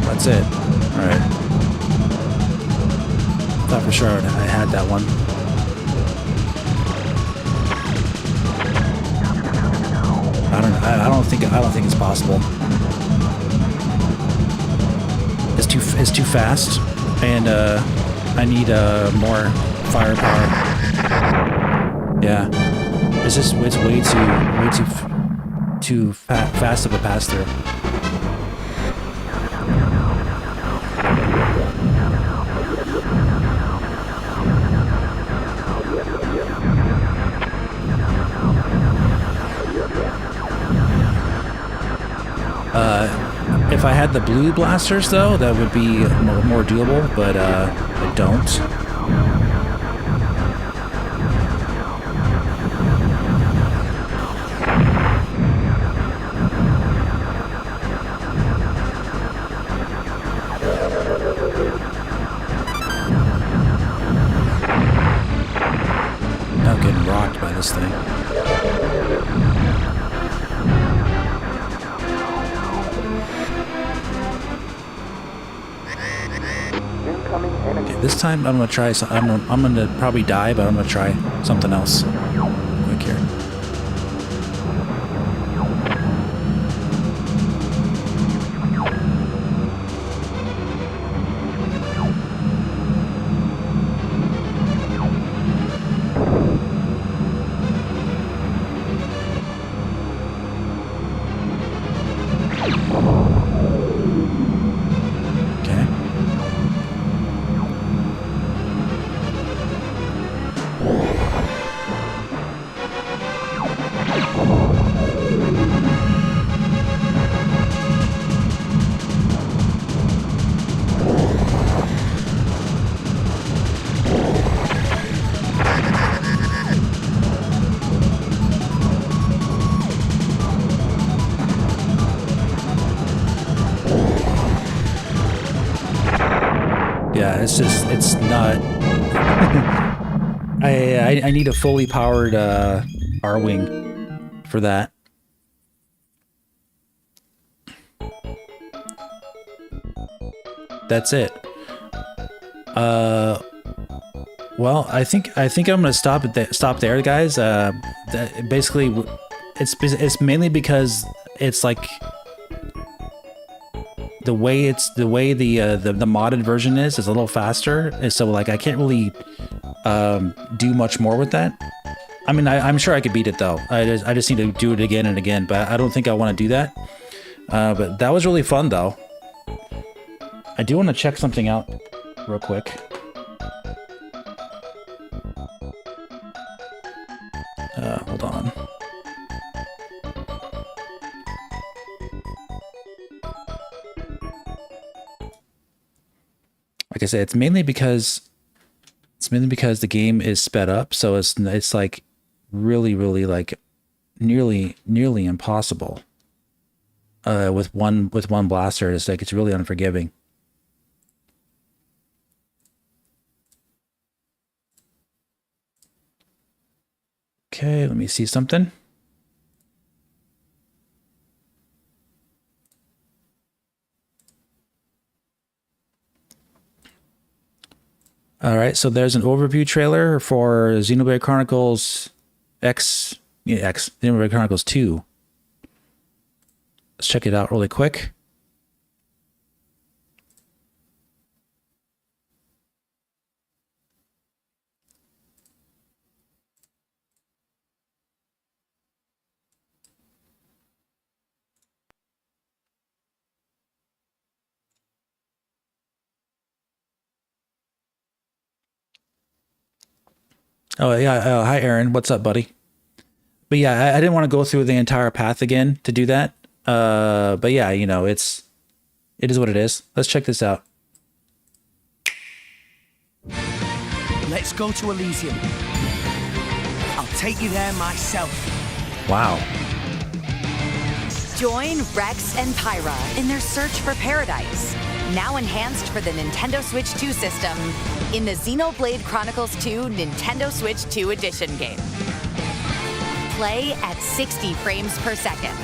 That's it. Alright. Thought for sure I had that one. I don't think it's possible. It's too fast, and I need more firepower. Yeah. It's way too fast of a pass through. If I had the blue blasters, though, that would be more doable, but I don't. Now getting rocked by this thing. Okay, this time I'm gonna try. I'm gonna probably die, but I'm gonna try something else. Quick here. it's just, it's not. I need a fully powered R-Wing for that. That's it. Well, I think I'm gonna stop there, guys. Basically, it's mainly because it's like the way the modded version is a little faster, and so like I can't really do much more with that. I mean, I'm sure I could beat it though. I just need to do it again and again, but I don't think I want to do that. But that was really fun though. I do want to check something out real quick. Hold on. Like I said, it's mainly because the game is sped up, so it's like really like nearly impossible. With one blaster, it's really unforgiving. Okay, let me see something. All right, so there's an overview trailer for Xenoblade Chronicles Xenoblade Chronicles 2. Let's check it out really quick. Oh yeah, hi Aaron, what's up, buddy? But yeah, I didn't want to go through the entire path again to do that. But yeah, you know, it is what it is. Let's check this out. Let's go to Elysium. I'll take you there myself. Wow. Join Rex and Pyra in their search for paradise, now enhanced for the Nintendo Switch 2 system in the Xenoblade Chronicles 2 Nintendo Switch 2 Edition game. Play at 60 frames per second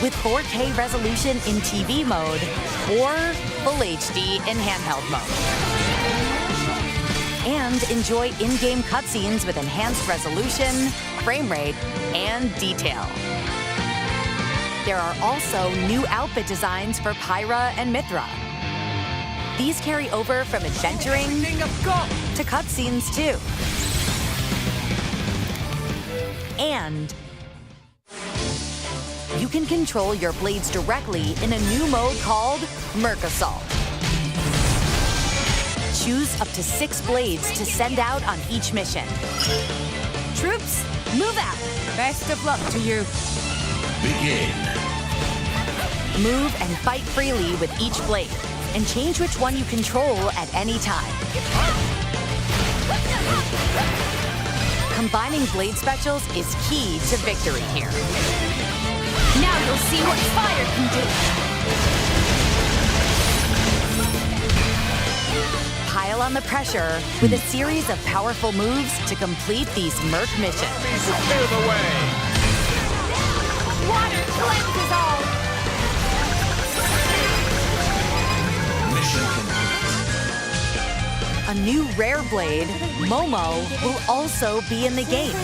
with 4K resolution in TV mode or Full HD in handheld mode. And enjoy in-game cutscenes with enhanced resolution, frame rate, and detail. There are also new outfit designs for Pyra and Mithra. These carry over from adventuring to cutscenes too. And you can control your blades directly in a new mode called Merc Assault. Choose up to 6 blades to send out on each mission. Troops, move out! Best of luck to you. Begin. Move and fight freely with each blade, and change which one you control at any time. Combining blade specials is key to victory here. Now you'll see what fire can do. Pile on the pressure with a series of powerful moves to complete these Merc missions. Clear the way. Water cleanses all. Mission complete. A new rare blade, Momo, will also be in the game.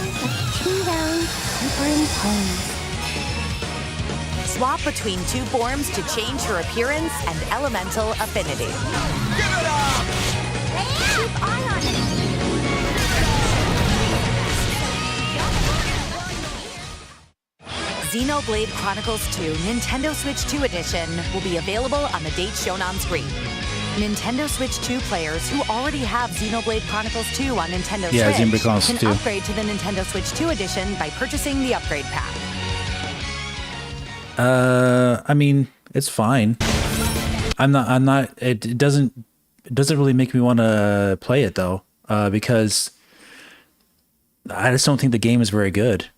Swap between 2 forms to change her appearance and elemental affinity. Give it up! Keep eye on it. Xenoblade Chronicles 2 Nintendo Switch 2 Edition will be available on the date shown on screen. Nintendo Switch 2 players who already have Xenoblade Chronicles 2 on Nintendo Switch can upgrade to the Nintendo Switch 2 Edition by purchasing the upgrade pack. I mean, it's fine. I'm not, it doesn't really make me want to play it though, because I just don't think the game is very good.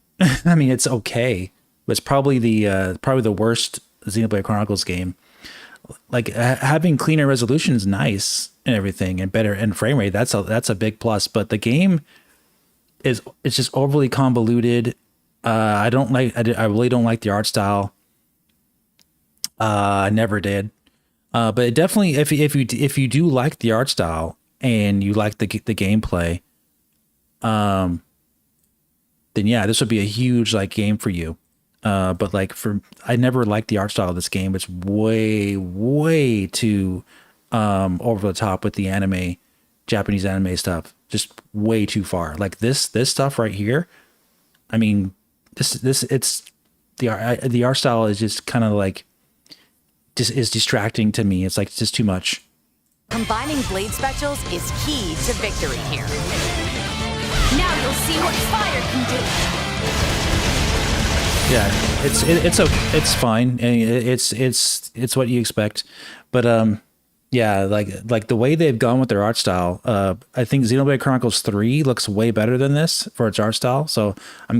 I mean, it's okay, but it's probably the worst Xenoblade Chronicles game. like having cleaner resolution is nice and everything, and better and frame rate. That's a big plus. But the game it's just overly convoluted. I really don't like the art style. I never did. But it definitely, if you do like the art style and you like the gameplay, then yeah, this would be a huge like game for you. But like I never liked the art style of this game. It's way too over the top with the Japanese anime stuff. Just way too far. Like this stuff right here. I mean, it's the art style is just kind of like is distracting to me. It's like it's just too much. Combining blade specials is key to victory here. Now you'll see what fire can do. Yeah, it's fine. It's what you expect, but yeah, like the way they've gone with their art style. I think Xenoblade Chronicles 3 looks way better than this for its art style. So I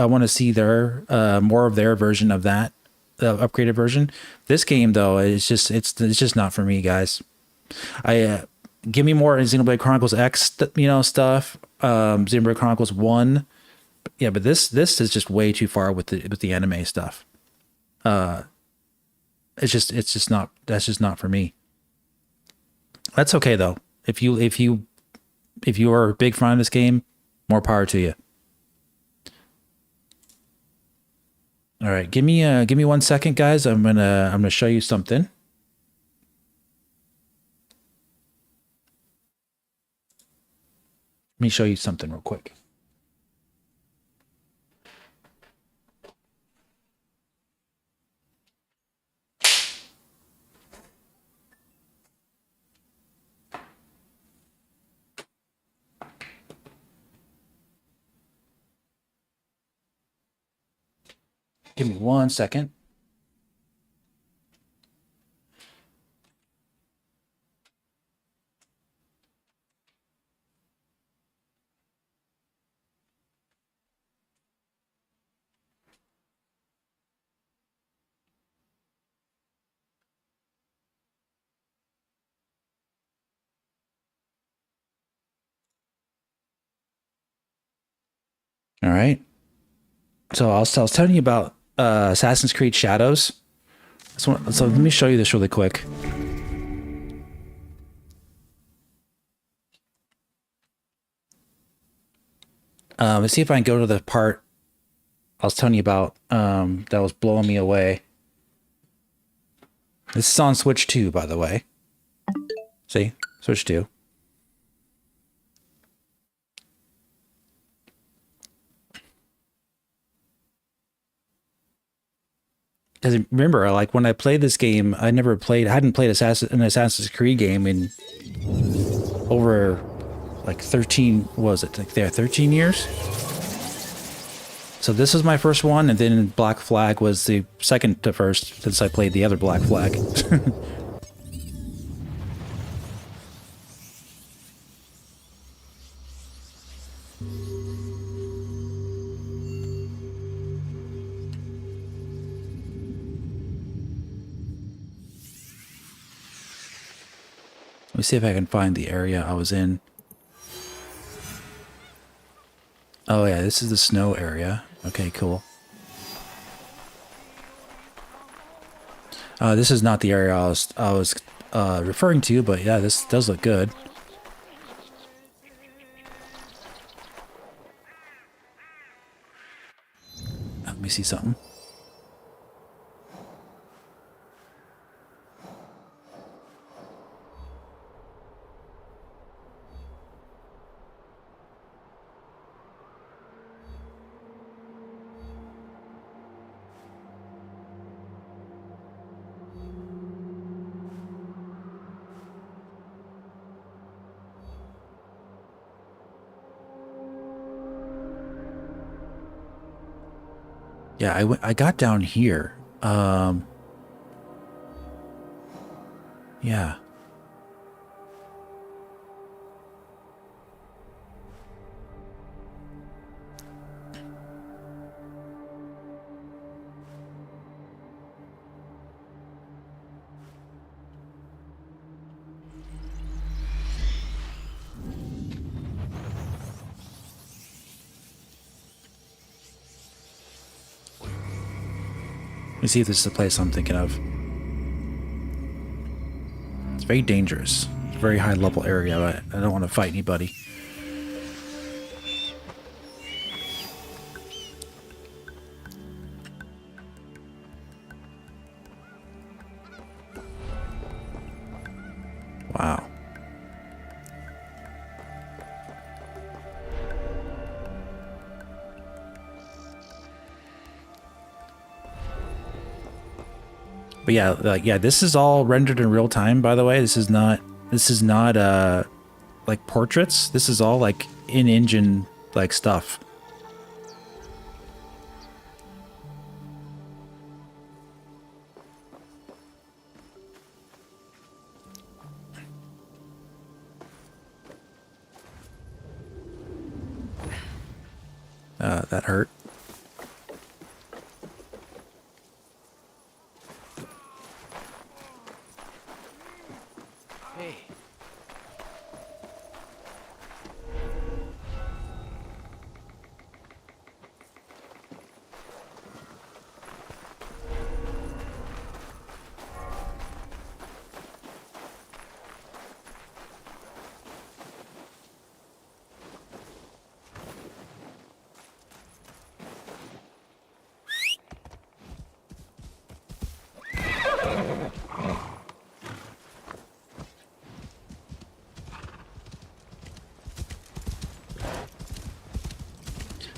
want to see their more of their version of that, upgraded version. This game though, it's just not for me, guys. Give me more Xenoblade Chronicles X, stuff. Xenoblade Chronicles 1. Yeah, but this is just way too far with the anime stuff. It's just not, that's just not for me. That's okay though. If you are a big fan of this game, more power to you. All right, give me 1 second, guys. I'm gonna show you something. Let me show you something real quick. Give me 1 second. All right. So I was telling you about Assassin's Creed Shadows. So let me show you this really quick. Let's see if I can go to the part I was telling you about that was blowing me away. This is on Switch 2, by the way. See? Switch 2. Because remember, like when I played this game, I hadn't played an Assassin's Creed game in over like 13, what was it? Like 13 years? So this was my first one, and then Black Flag was the second to first since I played the other Black Flag. Let me see if I can find the area I was in. Oh yeah, this is the snow area. Okay, cool. This is not the area I was referring to, but yeah, this does look good. Let me see something. Yeah, I got down here. Yeah. Let me see if this is the place I'm thinking of. It's very dangerous. It's a very high level area, but I don't want to fight anybody. Wow. But yeah, like, yeah, this is all rendered in real time, by the way. This is not like portraits. This is all like in-engine like stuff. That hurt. Hey.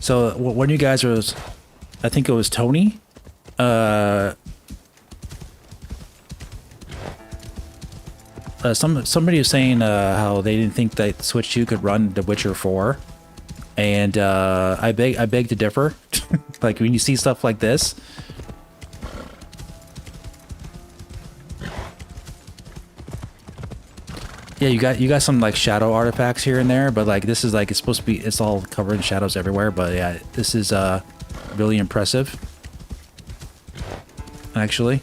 So one of you guys was, I think it was Tony. Somebody was saying how they didn't think that Switch 2 could run The Witcher 4, and I beg to differ. Like when you see stuff like this. Yeah, you got some like shadow artifacts here and there, but like this is like it's supposed to be, it's all covered in shadows everywhere. But yeah, this is really impressive, actually.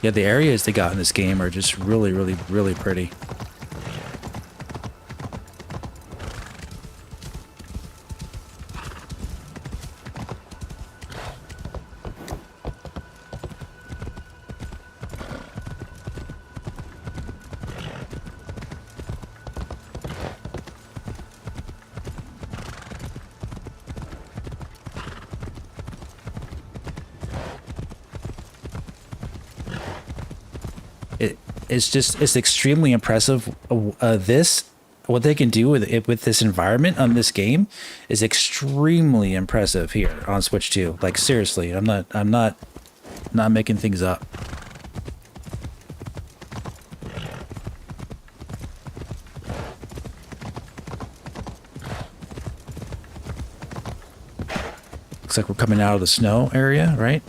Yeah, the areas they got in this game are just really, really, really pretty. It's extremely impressive. What they can do with this environment on this game is extremely impressive here on Switch 2. Like seriously, I'm not making things up. Looks like we're coming out of the snow area, right?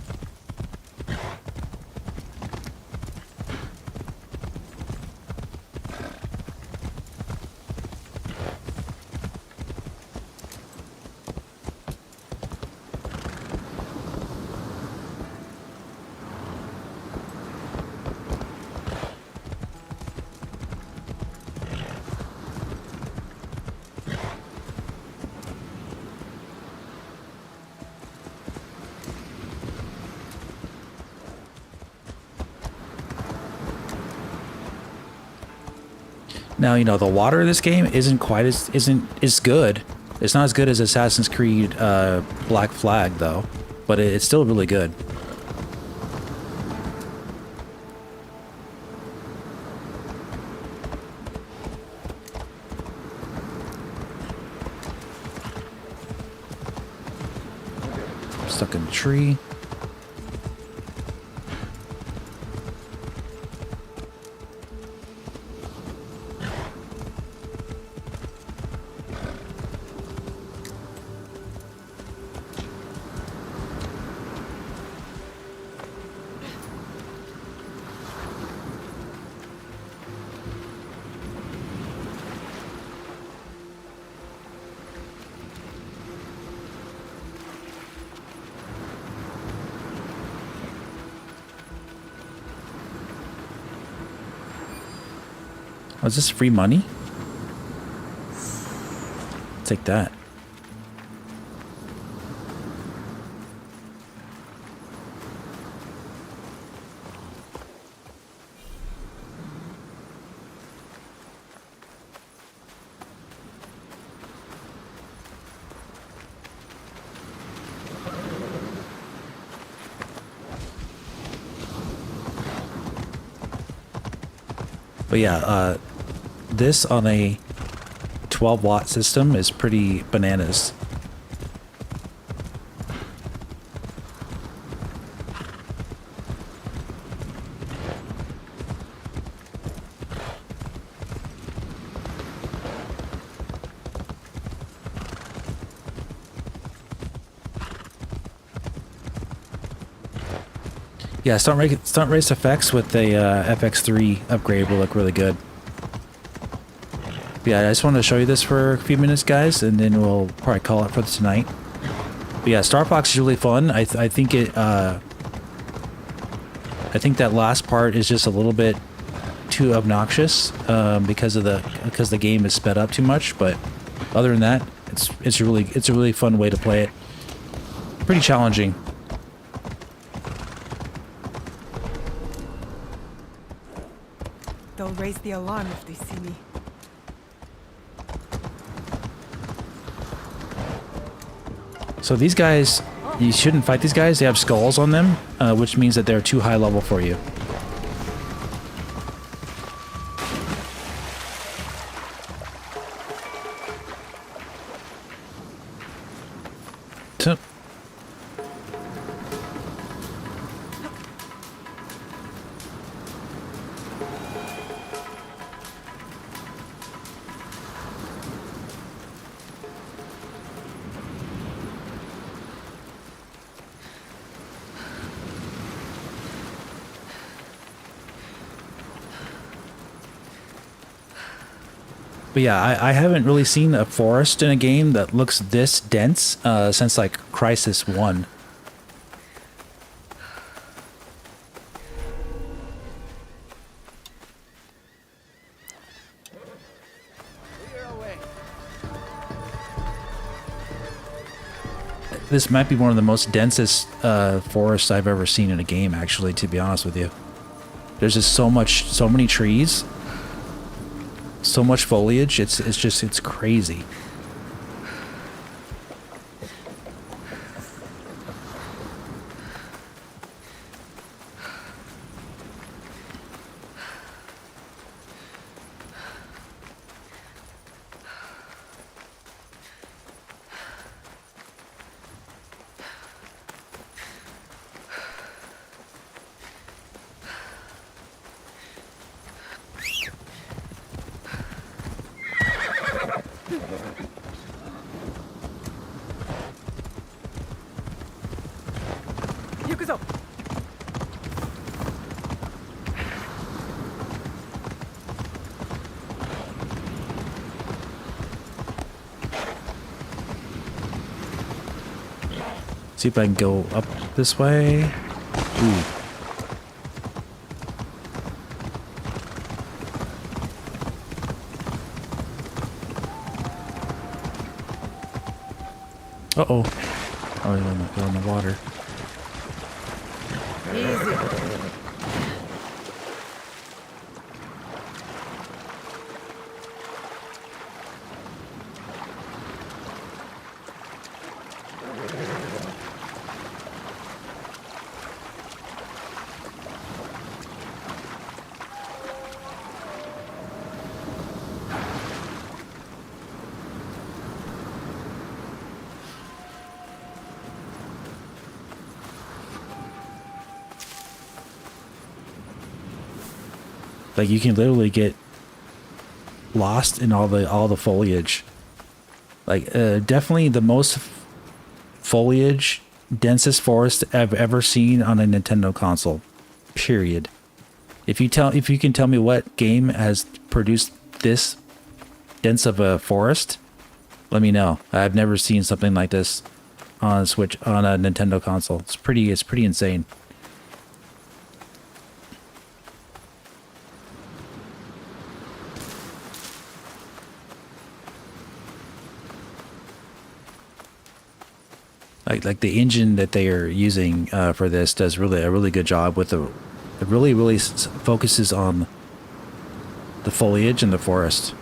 Now, you know, the water in this game isn't as good. It's not as good as Assassin's Creed Black Flag, though, but it's still really good. Stuck in a tree. Oh, is this free money? Take that. But yeah, this on a 12-watt system is pretty bananas. Yeah, stunt race effects with the FX3 upgrade will look really good. But yeah, I just wanted to show you this for a few minutes, guys, and then we'll probably call it for tonight. But yeah, Star Fox is really fun. I think it. I think that last part is just a little bit too obnoxious because the game is sped up too much. But other than that, it's a really fun way to play it. Pretty challenging. They'll raise the alarm if they see me. So these guys, you shouldn't fight these guys. They have skulls on them, which means that they're too high level for you. So But yeah, I haven't really seen a forest in a game that looks this dense since like Crisis 1. This might be one of the most densest forests I've ever seen in a game, actually, to be honest with you. There's just so many trees. So much foliage, it's crazy. See if I can go up this way. Ooh. Uh-oh. Oh, they're in the water. Easy. Like you can literally get lost in all the foliage. Like definitely the most foliage, densest forest I've ever seen on a Nintendo console. Period. If you can tell me what game has produced this dense of a forest, let me know. I've never seen something like this on a Switch, on a Nintendo console. It's pretty insane. like the engine that they are using for this does a really good job with it really focuses on the foliage and the forest.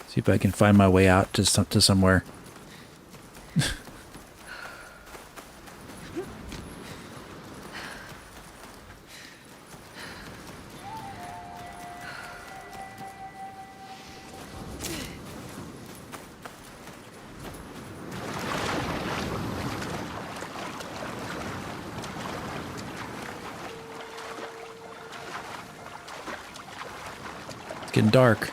See if I can find my way out to somewhere. It's getting dark.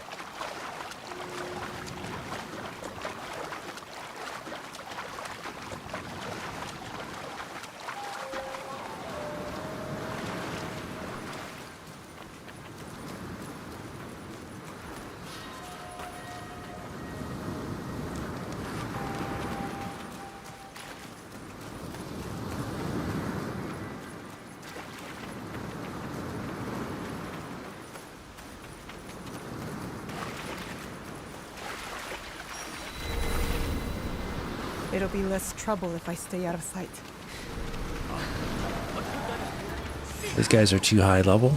It'll be less trouble if I stay out of sight. These guys are too high level.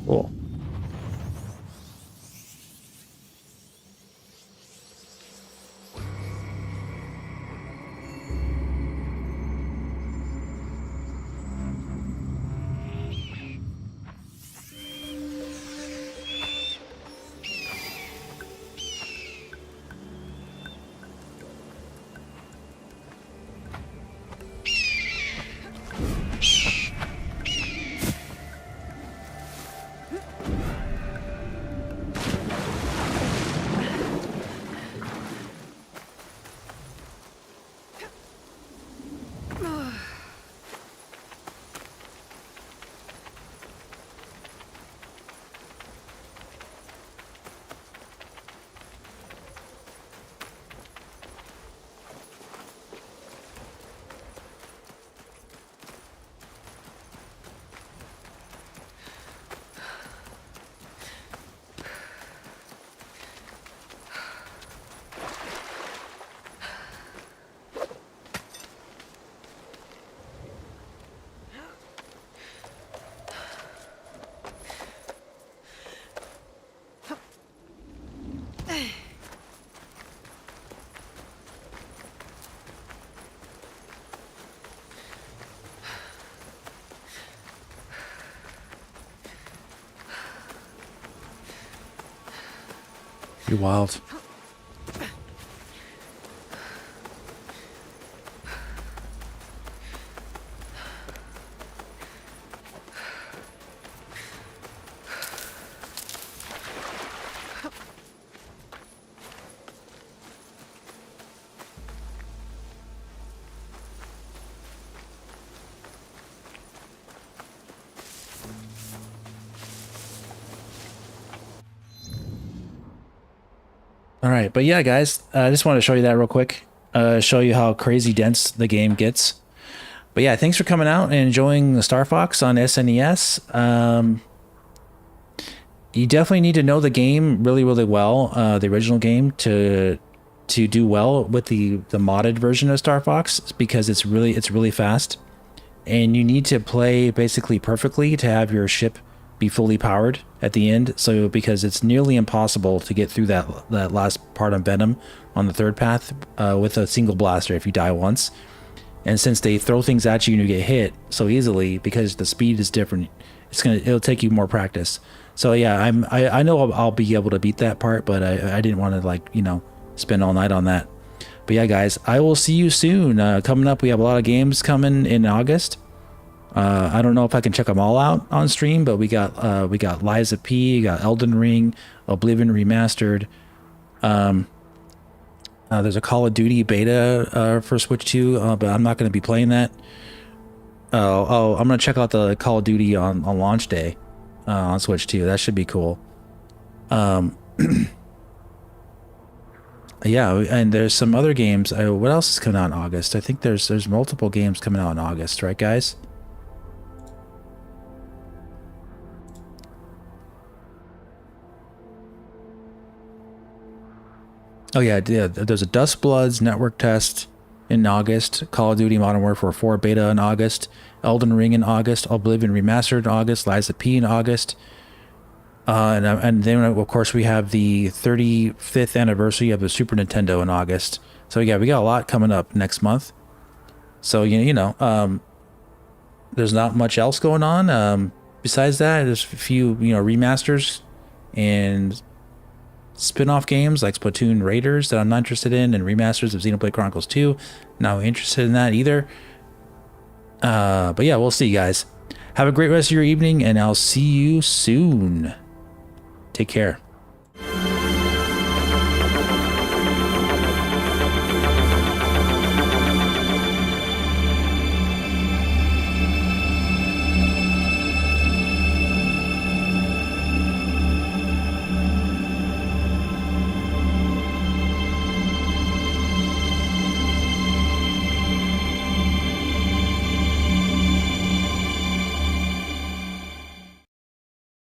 Cool. Pretty wild. All right, but yeah, guys, I just wanted to show you that real quick. Show you how crazy dense the game gets. But yeah, thanks for coming out and enjoying the Star Fox on SNES. You definitely need to know the game really, really well, the original game, to do well with the modded version of Star Fox, because it's really fast, and you need to play basically perfectly to have your ship be fully powered at the end. So because it's nearly impossible to get through that last part on Venom on the third path with a single blaster if you die once. And since they throw things at you and you get hit so easily, because the speed is different, it'll take you more practice. So yeah, I know I'll be able to beat that part, but I didn't want to, like, you know, spend all night on that. But yeah, guys, I will see you soon. Coming up, we have a lot of games coming in August. I don't know if I can check them all out on stream, but we got Lies of P, we got Elden Ring, Oblivion Remastered. There's a Call of Duty beta for Switch 2, but I'm not going to be playing that. I'm going to check out the Call of Duty on launch day on Switch 2. That should be cool. Yeah, and there's some other games. What else is coming out in August? I think there's multiple games coming out in August, right, guys? Oh yeah, there's a Dust Bloods network test in August, Call of Duty Modern Warfare 4 beta in August, Elden Ring in August, Oblivion Remastered in August, Lies of P in August, and then of course we have the 35th anniversary of the Super Nintendo in August. So yeah, we got a lot coming up next month. So you know, there's not much else going on. Besides that, there's a few remasters and spin-off games like Splatoon Raiders that I'm not interested in, and remasters of Xenoblade Chronicles 2. Not interested in that either. But yeah, we'll see, guys. Have a great rest of your evening, and I'll see you soon. Take care.